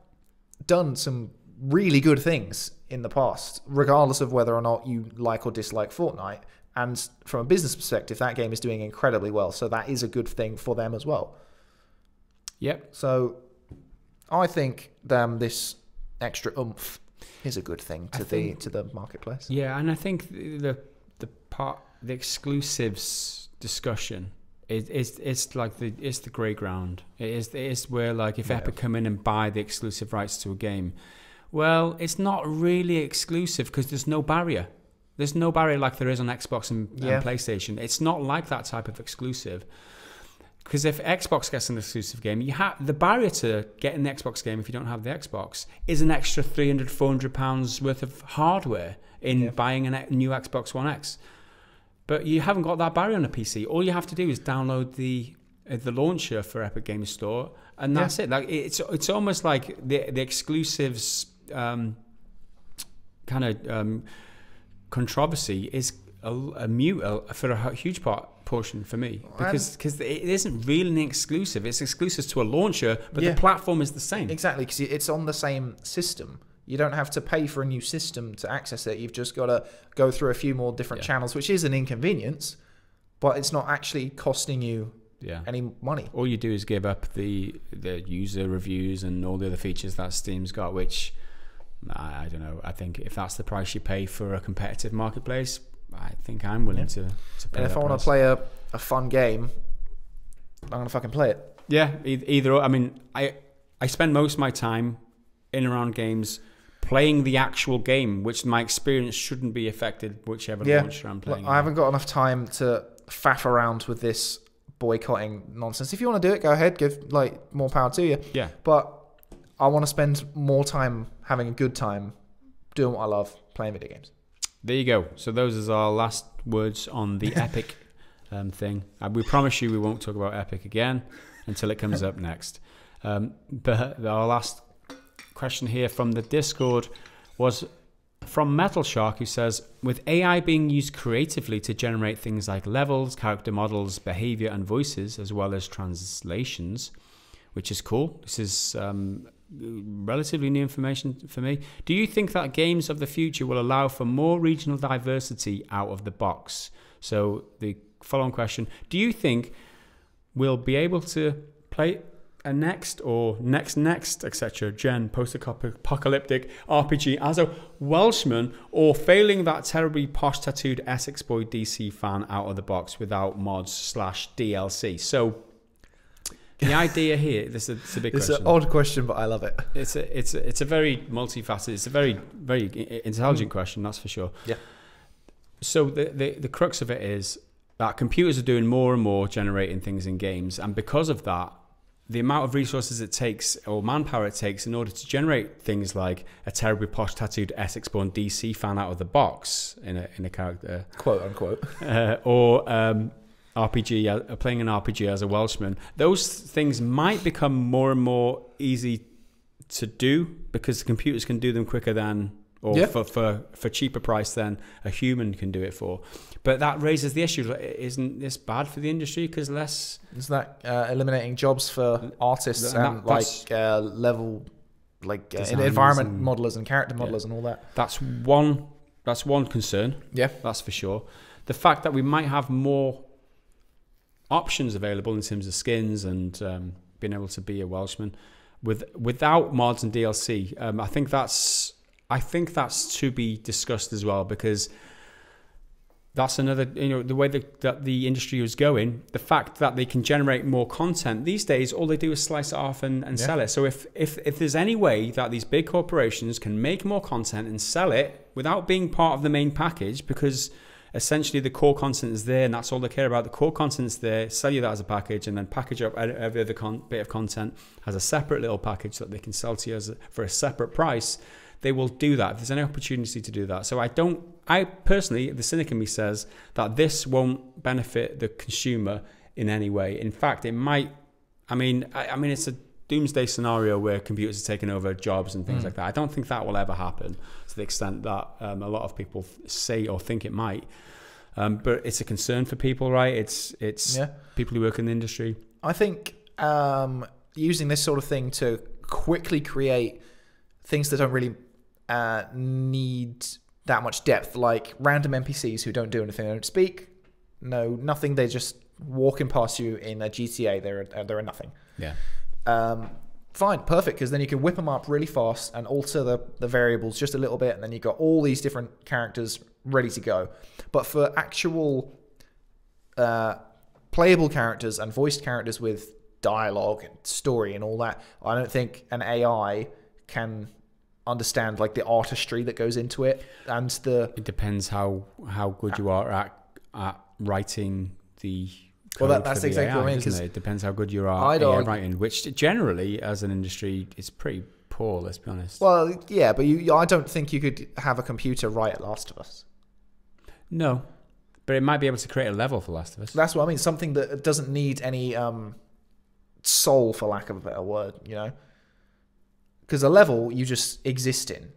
done some really good things in the past, regardless of whether or not you like or dislike Fortnite. And from a business perspective, that game is doing incredibly well. So that is a good thing for them as well. Yep. So I think this extra oomph is a good thing to the marketplace. Yeah, and I think the exclusives discussion it's the grey ground. It is where, like, if Epic come in and buy the exclusive rights to a game, well, it's not really exclusive because there's no barrier. There's no barrier like there is on Xbox and PlayStation. It's not like that type of exclusive. Because if Xbox gets an exclusive game, the barrier to getting the Xbox game if you don't have the Xbox is an extra £300, £400 worth of hardware in buying a new Xbox One X. But you haven't got that barrier on a PC. All you have to do is download the launcher for Epic Games Store, and that's it. Like it's almost like the exclusives controversy is a mute for a huge portion for me, because it isn't really an exclusive. It's exclusive to a launcher, but the platform is the same. Exactly, because it's on the same system. You don't have to pay for a new system to access it. You've just got to go through a few more different channels, which is an inconvenience, but it's not actually costing you any money. All you do is give up the user reviews and all the other features that Steam's got, which I don't know. I think if that's the price you pay for a competitive marketplace, I think I'm willing to pay. And if I want to play a fun game, I'm going to fucking play it. Yeah, either. I mean, I spend most of my time in and around games playing the actual game, which my experience shouldn't be affected whichever launcher I'm playing. Look, I haven't got enough time to faff around with this boycotting nonsense. If you want to do it, go ahead. Give more power to you. Yeah. But I want to spend more time having a good time doing what I love, playing video games. There you go. So those are our last words on the Epic thing. We promise you we won't talk about Epic again until it comes up next. But our last question here from the Discord was from Metal Shark, who says, with AI being used creatively to generate things like levels, character models, behavior and voices, as well as translations, which is cool. This is relatively new information for me. Do you think that games of the future will allow for more regional diversity out of the box? So the follow-on question, do you think we'll be able to play a next or next etc. gen post-apocalyptic RPG as a Welshman, or failing that terribly posh tattooed Essex boy DC fan out of the box without mods / DLC? So the idea here, it's a big question. It's an odd question, but I love it. It's a very multifaceted, it's a very intelligent question, that's for sure. Yeah. So the crux of it is that computers are doing more and more generating things in games, and because of that, the amount of resources it takes, or manpower it takes, in order to generate things like a terribly posh tattooed Essex-born DC fan out of the box in a character, quote unquote, or RPG, playing an RPG as a Welshman, those things might become more and more easy to do because the computers can do them quicker than, or for cheaper price than a human can do it for. But that raises the issue: isn't this bad for the industry? Because less is that eliminating jobs for artists and level environment modelers and character modelers and all that. That's one concern. Yeah, that's for sure. The fact that we might have more options available in terms of skins and being able to be a Welshman without mods and DLC. I think that's to be discussed as well, because that's another, the way that the industry is going, the fact that they can generate more content these days, all they do is slice it off and sell it. So if there's any way that these big corporations can make more content and sell it without being part of the main package, because essentially the core content is there and that's all they care about, the core content is there, sell you that as a package, and then package up every other bit of content as a separate little package that they can sell to you for a separate price, they will do that if there's any opportunity to do that. So I personally, the cynic in me says that this won't benefit the consumer in any way. In fact, it might, I mean it's a doomsday scenario where computers are taking over jobs and things like that. I don't think that will ever happen to the extent that a lot of people say or think it might. But it's a concern for people, right? It's people who work in the industry. I think using this sort of thing to quickly create things that don't really need that much depth, like random NPCs who don't do anything, they don't speak, nothing, they're just walking past you in a GTA, they're a nothing. Yeah. Fine, perfect, because then you can whip them up really fast and alter the variables just a little bit, and then you've got all these different characters ready to go. But for actual playable characters and voiced characters with dialogue and story and all that, I don't think an AI can understand like the artistry that goes into it, and the. It depends how good you are at writing the. Well, that's exactly AI, what I mean. It depends how good you are at AI writing, which generally, as an industry, is pretty poor. Let's be honest. Well, yeah, but I don't think you could have a computer write Last of Us. No, but it might be able to create a level for Last of Us. That's what I mean. Something that doesn't need any soul, for lack of a better word. You know, because a level you just exist in.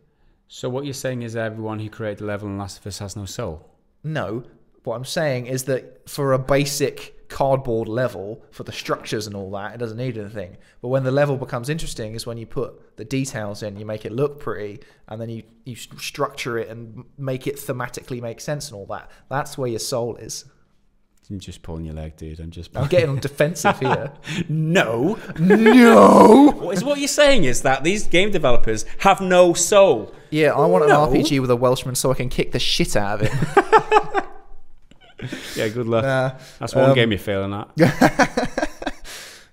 So what you're saying is everyone who created the level in Last of Us has no soul? No. What I'm saying is that for a basic cardboard level, for the structures and all that, it doesn't need anything. But when the level becomes interesting is when you put the details in, you make it look pretty, and then you structure it and make it thematically make sense and all that. That's where your soul is. I'm just pulling your leg, dude. I'm getting defensive here. No. What you're saying is that these game developers have no soul. Yeah, I want an RPG with a Welshman so I can kick the shit out of it. Yeah, good luck. That's one game you're failing at.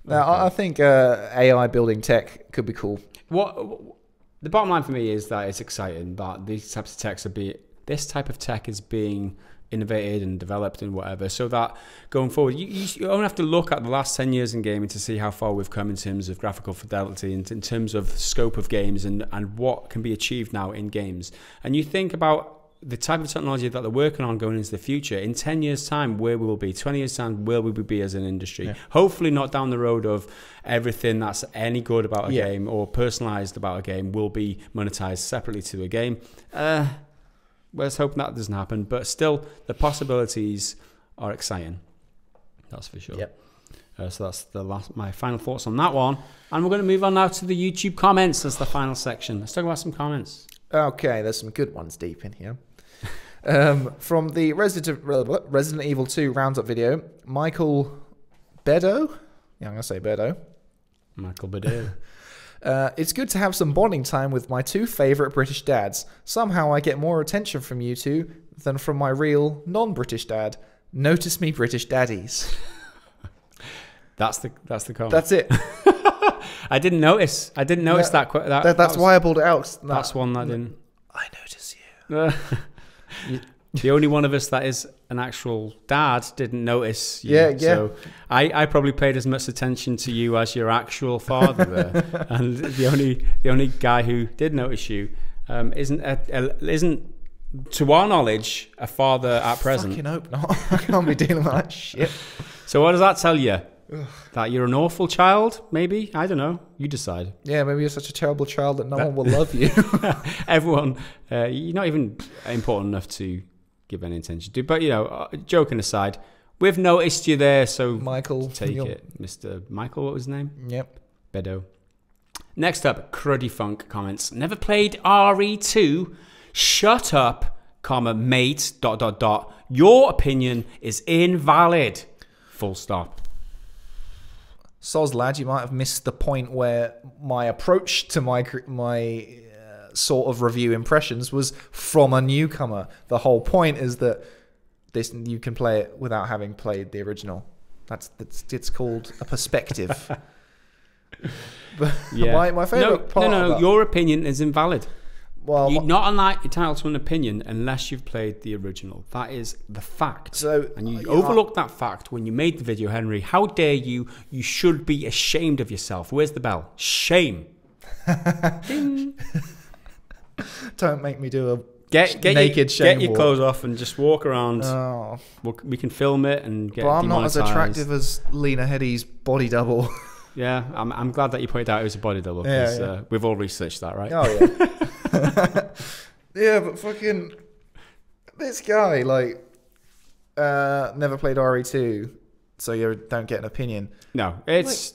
Now, I think AI building tech could be cool. The bottom line for me is that it's exciting that these types of techs this type of tech is being innovated and developed and whatever, so that going forward, you only have to look at the last 10 years in gaming to see how far we've come in terms of graphical fidelity and in terms of scope of games and what can be achieved now in games. And you think about the type of technology that they're working on going into the future, in 10 years' time, where we will be, 20 years' time, where we will be as an industry. Yeah. Hopefully not down the road of everything that's any good about a game or personalized about a game will be monetized separately to a game. Let's hope that doesn't happen, but still, the possibilities are exciting. That's for sure. Yep. So that's my final thoughts on that one. And we're going to move on now to the YouTube comments as the final section. Let's talk about some comments. Okay, there's some good ones deep in here. From the Resident Evil 2 roundup video, Michael Bedo. Yeah, I'm going to say Bedo. Michael Bedo. It's good to have some bonding time with my two favourite British dads. Somehow I get more attention from you two than from my real non-British dad. Notice me, British daddies. That's the comment. That's it. I didn't notice. That's why I pulled it out. That's one that I didn't. I notice you. The only one of us that is an actual dad didn't notice you. Yeah. So I probably paid as much attention to you as your actual father there. And the only guy who did notice you isn't, to our knowledge, a father at present. Fucking hope not. I can't be dealing with that shit. So what does that tell you? That you're an awful child, maybe? I don't know. You decide. Yeah, maybe you're such a terrible child that no one will love you. Everyone, you're not even important enough to give any attention to. But, joking aside, we've noticed you there, so Michael, take it. Mr. Michael, what was his name? Yep. Bedo. Next up, Cruddy Funk comments. Never played RE2. Shut up, mate, ... Your opinion is invalid. Full stop. Soz lad, you might have missed the point where my approach to my sort of review impressions was from a newcomer. The whole point is that you can play it without having played the original. It's called a perspective. But yeah. my favorite part. No. Your opinion is invalid. Well, you're not entitled to an opinion unless you've played the original. That is the fact. And you overlooked that fact when you made the video, Henry. How dare you? You should be ashamed of yourself. Where's the bell? Shame. Don't make me do a naked shame Get your walk. clothes off and just walk around. Oh. We can film it and get But I'm not as demonetized. attractive as Lena Headey's body double. Yeah, I'm glad that you pointed out it was a body double because we've all researched that, right? Oh, yeah. Yeah, but fucking this guy, never played RE2, so you don't get an opinion. No, it's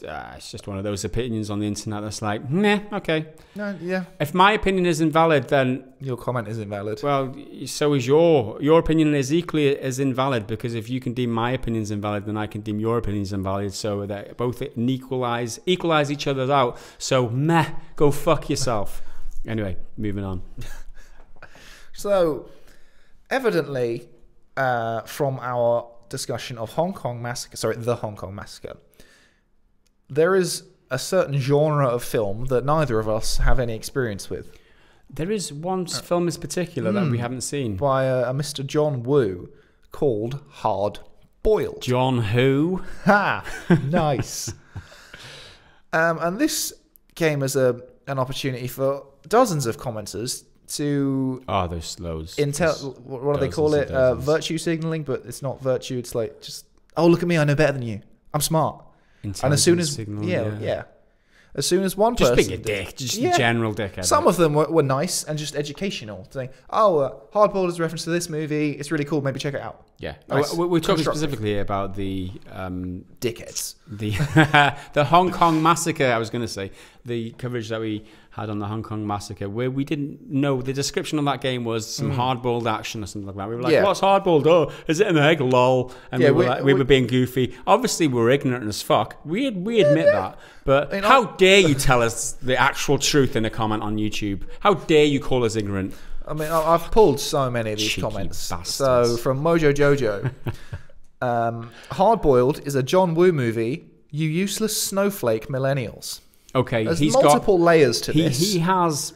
just one of those opinions on the internet that's like, meh, okay. No, yeah. If my opinion is invalid, then your comment is invalid. Well, so is your opinion is equally as invalid, because if you can deem my opinions invalid, then I can deem your opinions invalid. So that both equalize each other out. So meh, go fuck yourself. Anyway, moving on. So, evidently, from our discussion of the Hong Kong Massacre, there is a certain genre of film that neither of us have any experience with. There is one film in particular that we haven't seen. By a Mr. John Woo called Hard Boiled. John who? Ha! Nice. And this came as an opportunity for dozens of commenters to... Oh, there's loads. What do they call it? Virtue signaling, but it's not virtue. It's like just, oh, look at me, I know better than you. I'm smart. And as soon as... Yeah. As soon as one person... Just being a dick. Just a general dickhead. Some of them were nice and just educational. Saying, Hard Boiled is a reference to this movie. It's really cool. Maybe check it out. Yeah. Nice. We're talking specifically about the... dickheads. The Hong Kong massacre, I was going to say. The coverage that we had on the Hong Kong massacre, where we didn't know the description of that game was some hard-boiled action or something like that. We were like, what's hard-boiled? Oh, is it an egg? Lol. And we were being goofy. Obviously, we were ignorant as fuck. We admit that. But how dare you tell us the actual truth in a comment on YouTube? How dare you call us ignorant? I mean, I've pulled so many of these comments. Bastards. So, from Mojo Jojo, Hard Boiled is a John Woo movie, you useless snowflake millennials. Okay, there's multiple layers to this. He has...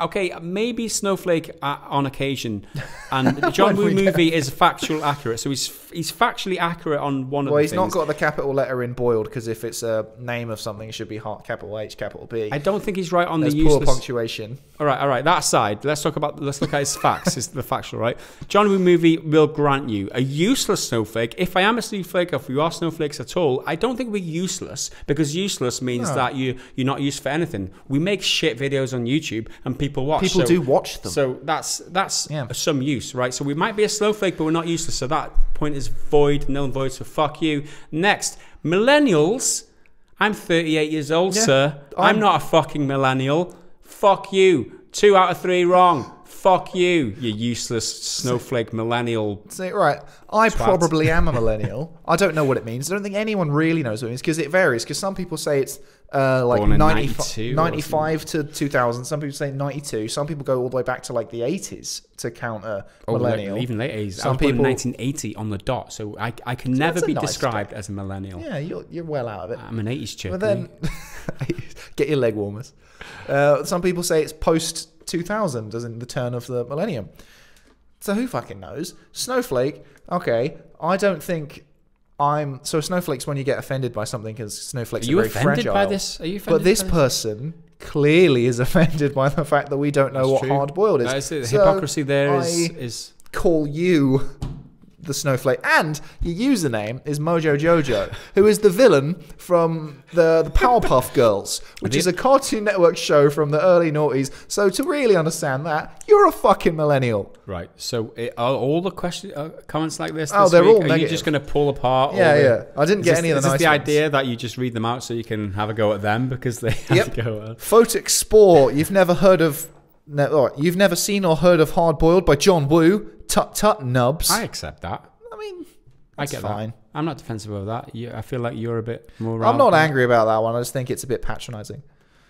Okay, maybe Snowflake on occasion, and the John Woo movie is factual accurate. So he's factually accurate on one of the things. Well, he's not got the capital letter in boiled, because if it's a name of something, it should be capital H, capital B. I don't think he's right on There's the useless... poor punctuation. All right. That aside, let's look at his facts. It's the factual, right? John Woo movie will grant you a useless snowflake. If I am a snowflake, or if you are snowflakes at all, I don't think we're useless, because useless means that you're not used for anything. We make shit videos on YouTube, and people watch. People do watch them. So that's some use, right? So we might be a snowflake, but we're not useless. So that point is void, null and void. So fuck you. Next, millennials. I'm 38 years old, sir. I'm not a fucking millennial. Fuck you. 2 out of 3 wrong. Fuck you, you useless snowflake millennial. See, right. I probably am a millennial. I don't know what it means. I don't think anyone really knows what it means, because it varies. Because some people say it's like 95 to 2000. Some people say 92. Some people go all the way back to like the 80s to count a millennial. Even late 80s. Some people 1980 on the dot, so I can never be described as a millennial. Yeah, you're well out of it. I'm an 80s chick. But then, get your leg warmers. Some people say it's post 2000, as in the turn of the millennium. So who fucking knows? Snowflake, okay, I don't think I'm... So snowflake's when you get offended by something, because snowflakes are very fragile. Are you offended by this? Are you offended But this person clearly is offended by the fact that we don't know what hard-boiled is. The hypocrisy there is... call you the snowflake, and your username is Mojo Jojo, who is the villain from the Powerpuff Girls, which is a Cartoon Network show from the early noughties. So to really understand that, you're a fucking millennial. Right. So are all the comments like this? They're week? all negative. Are you just going to pull apart? Yeah. I didn't get any of the nice ones. Is this the idea that you just read them out so you can have a go at them because they have to go at... Photic Spore, you've never heard of... you've never seen or heard of Hard Boiled by John Woo. Tut nubs. I accept that. I mean, I get fine. That. I'm not defensive of that. I feel like you're a bit more... I'm not angry about that one. I just think it's a bit patronising.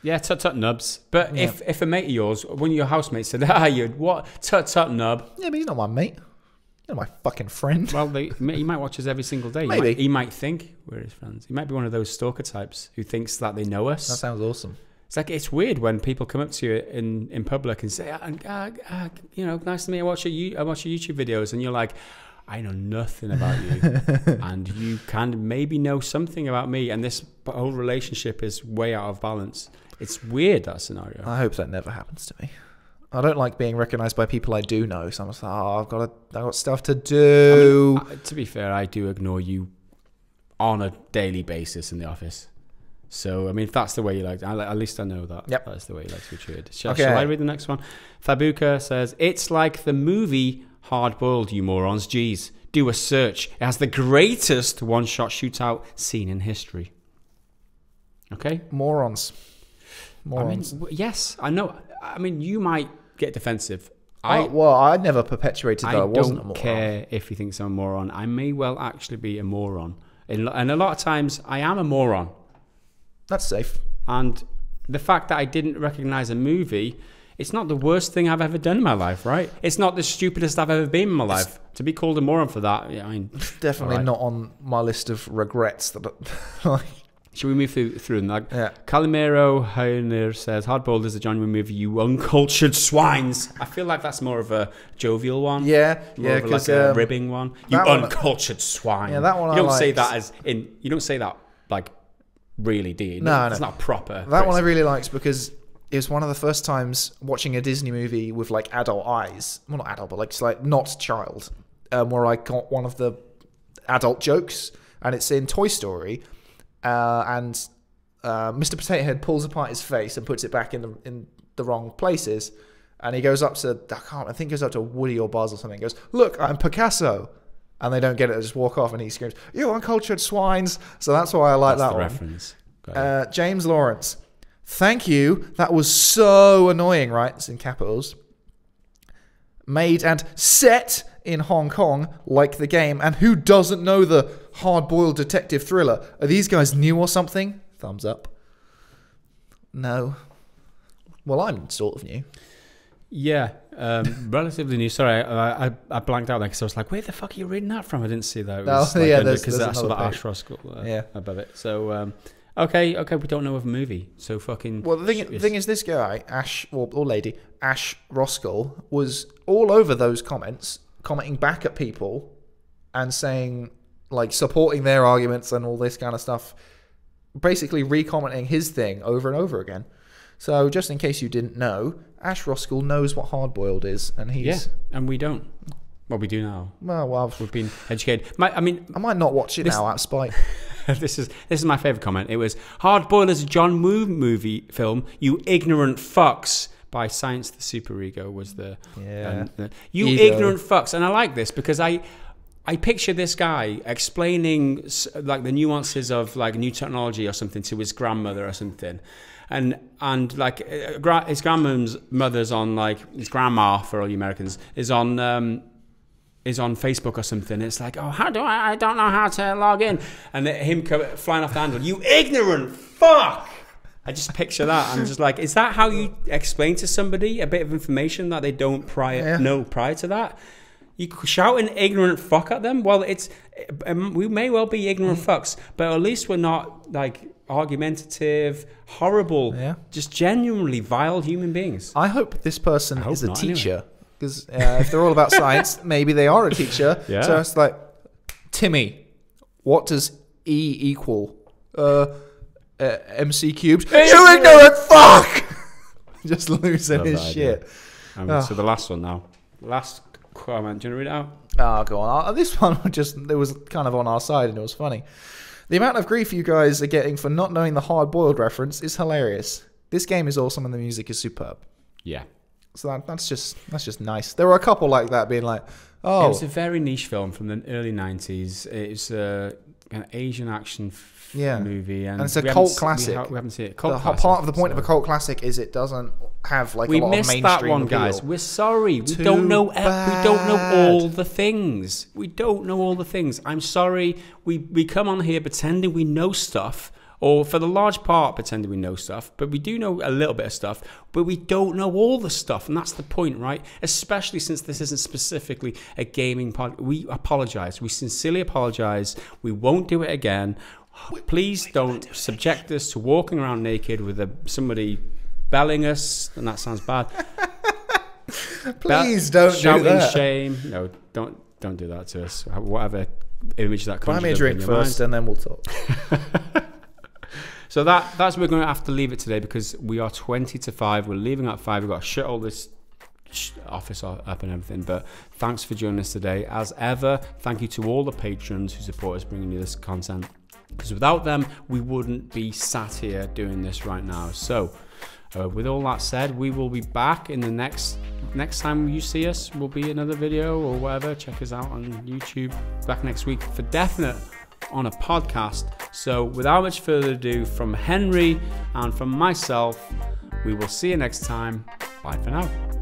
Yeah, tut nubs. But if a mate of yours, one of your housemates said, you'd what? Tut nub. Yeah, but he's not my mate. He's not my fucking friend. Well, he might watch us every single day. Maybe. He might think we're his friends. He might be one of those stalker types who thinks that they know us. That sounds awesome. It's like, it's weird when people come up to you in public and say, nice to meet you. I watch your YouTube videos, and you're like, I know nothing about you, and you can maybe know something about me, and this whole relationship is way out of balance. It's weird, that scenario. I hope that never happens to me. I don't like being recognised by people I do know. So I'm just like, I've got stuff to do. I mean, to be fair, I do ignore you on a daily basis in the office. So, I mean, if that's the way you like, at least I know that. Yep. That's the way you like to be treated. Shall I read the next one? Fabuka says, it's like the movie Hard Boiled, you morons. Jeez, do a search. It has the greatest one-shot shootout scene in history. Okay? Morons. I mean, yes, I know. I mean, you might get defensive. I never perpetuated that I wasn't a moron. I don't care if he thinks I'm a moron. I may well actually be a moron. And a lot of times, I am a moron. That's safe. And the fact that I didn't recognize a movie, it's not the worst thing I've ever done in my life, right? It's not the stupidest I've ever been in my life. To be called a moron for that, I mean... Definitely not on my list of regrets. Should we move through them? Yeah. Calimero Heiner says, Hardboiled is a John Woo movie, you uncultured swines. I feel like that's more of a jovial one. Yeah, more of like a ribbing one. You uncultured swine. Yeah, that one you don't say that as in. You don't say that like really, do you? No, it's not proper. That one I really liked because it was one of the first times watching a Disney movie with like adult eyes. Well, not adult, but like it's like not child. Where I got one of the adult jokes, and it's in Toy Story. And Mr. Potato Head pulls apart his face and puts it back in the wrong places. And he goes up to, I think goes up to Woody or Buzz or something. He goes, look, I'm Picasso. And they don't get it. They just walk off and he screams, you uncultured swines. So that's why I like that one. Reference. James Lawrence. Thank you. That was so annoying, right? It's in capitals. Made and set in Hong Kong, like the game. And who doesn't know the hard-boiled detective thriller? Are these guys new or something? Thumbs up. No. Well, I'm sort of new. Yeah, relatively new. Sorry, I blanked out there because I was like, where the fuck are you reading that from? I didn't see that. It was because I saw the Ash Roskell above it. So, okay, we don't know of a movie. So fucking... Well, the thing is, this guy, Ash, or lady, Ash Roskell, was all over those comments, commenting back at people and saying, like, supporting their arguments and all this kind of stuff, basically re-commenting his thing over and over again. So, just in case you didn't know, Ash Roskell knows what hard-boiled is, and he's... Yeah, and we don't. Well, we do now. Well, we've been educated. I might not watch it now out of spite. This is my favourite comment. It was, Hard-boiled is a John Woo movie film, you ignorant fucks. By Science the Superego was the... Yeah. You Ego. Ignorant fucks. And I like this because I picture this guy explaining like the nuances of like new technology or something to his grandmother or something. And like his grandmother's on like his grandma for all you Americans is on Facebook or something. It's like, oh, how do I don't know how to log in, and him flying off the handle. You ignorant fuck. I just picture that. I'm just like, is that how you explain to somebody a bit of information that they don't know prior to that? You shout an ignorant fuck at them. Well, we may well be ignorant fucks, but at least we're not like argumentative, horrible, just genuinely vile human beings. I hope this person is a teacher, because if they're all about science, maybe they are a teacher. Yeah. So it's like, Timmy, what does E equal? MC cubed. You ignorant fuck! Just losing his shit. So the last one now. Last comment. Do you want to read it out? Oh, go on. This one it was kind of on our side and it was funny. The amount of grief you guys are getting for not knowing the hard-boiled reference is hilarious. This game is awesome and the music is superb. Yeah. So that's just nice. There were a couple like that being like, oh. It was a very niche film from the early 90s. It's an Asian action movie. And it's a cult classic. We haven't seen it. Part of the point of a cult classic is it doesn't have like a lot of mainstream appeal. We missed that one, appeal. guys. We're sorry. We don't know all the things. We don't know all the things. I'm sorry. We come on here pretending we know stuff, or for the large part pretending we know stuff, but we do know a little bit of stuff, but we don't know all the stuff, and that's the point, right? Especially since this isn't specifically a gaming pod. We apologize. We sincerely apologize. We won't do it again. Please don't subject us to walking around naked with somebody belling us, and that sounds bad. Please don't do shouting that. Shame. No, don't do that to us. Whatever image that comes. Buy me a drink first, and then we'll talk. So that's we're going to have to leave it today because we are 20 to 5. We're leaving at 5. We've got to shut all this office up and everything. But thanks for joining us today. As ever, thank you to all the patrons who support us bringing you this content. Because without them, we wouldn't be sat here doing this right now. So, with all that said, we will be back in the next time you see us. Will be another video or whatever. Check us out on YouTube. Back next week for definite on a podcast. So, without much further ado, from Henry and from myself, we will see you next time. Bye for now.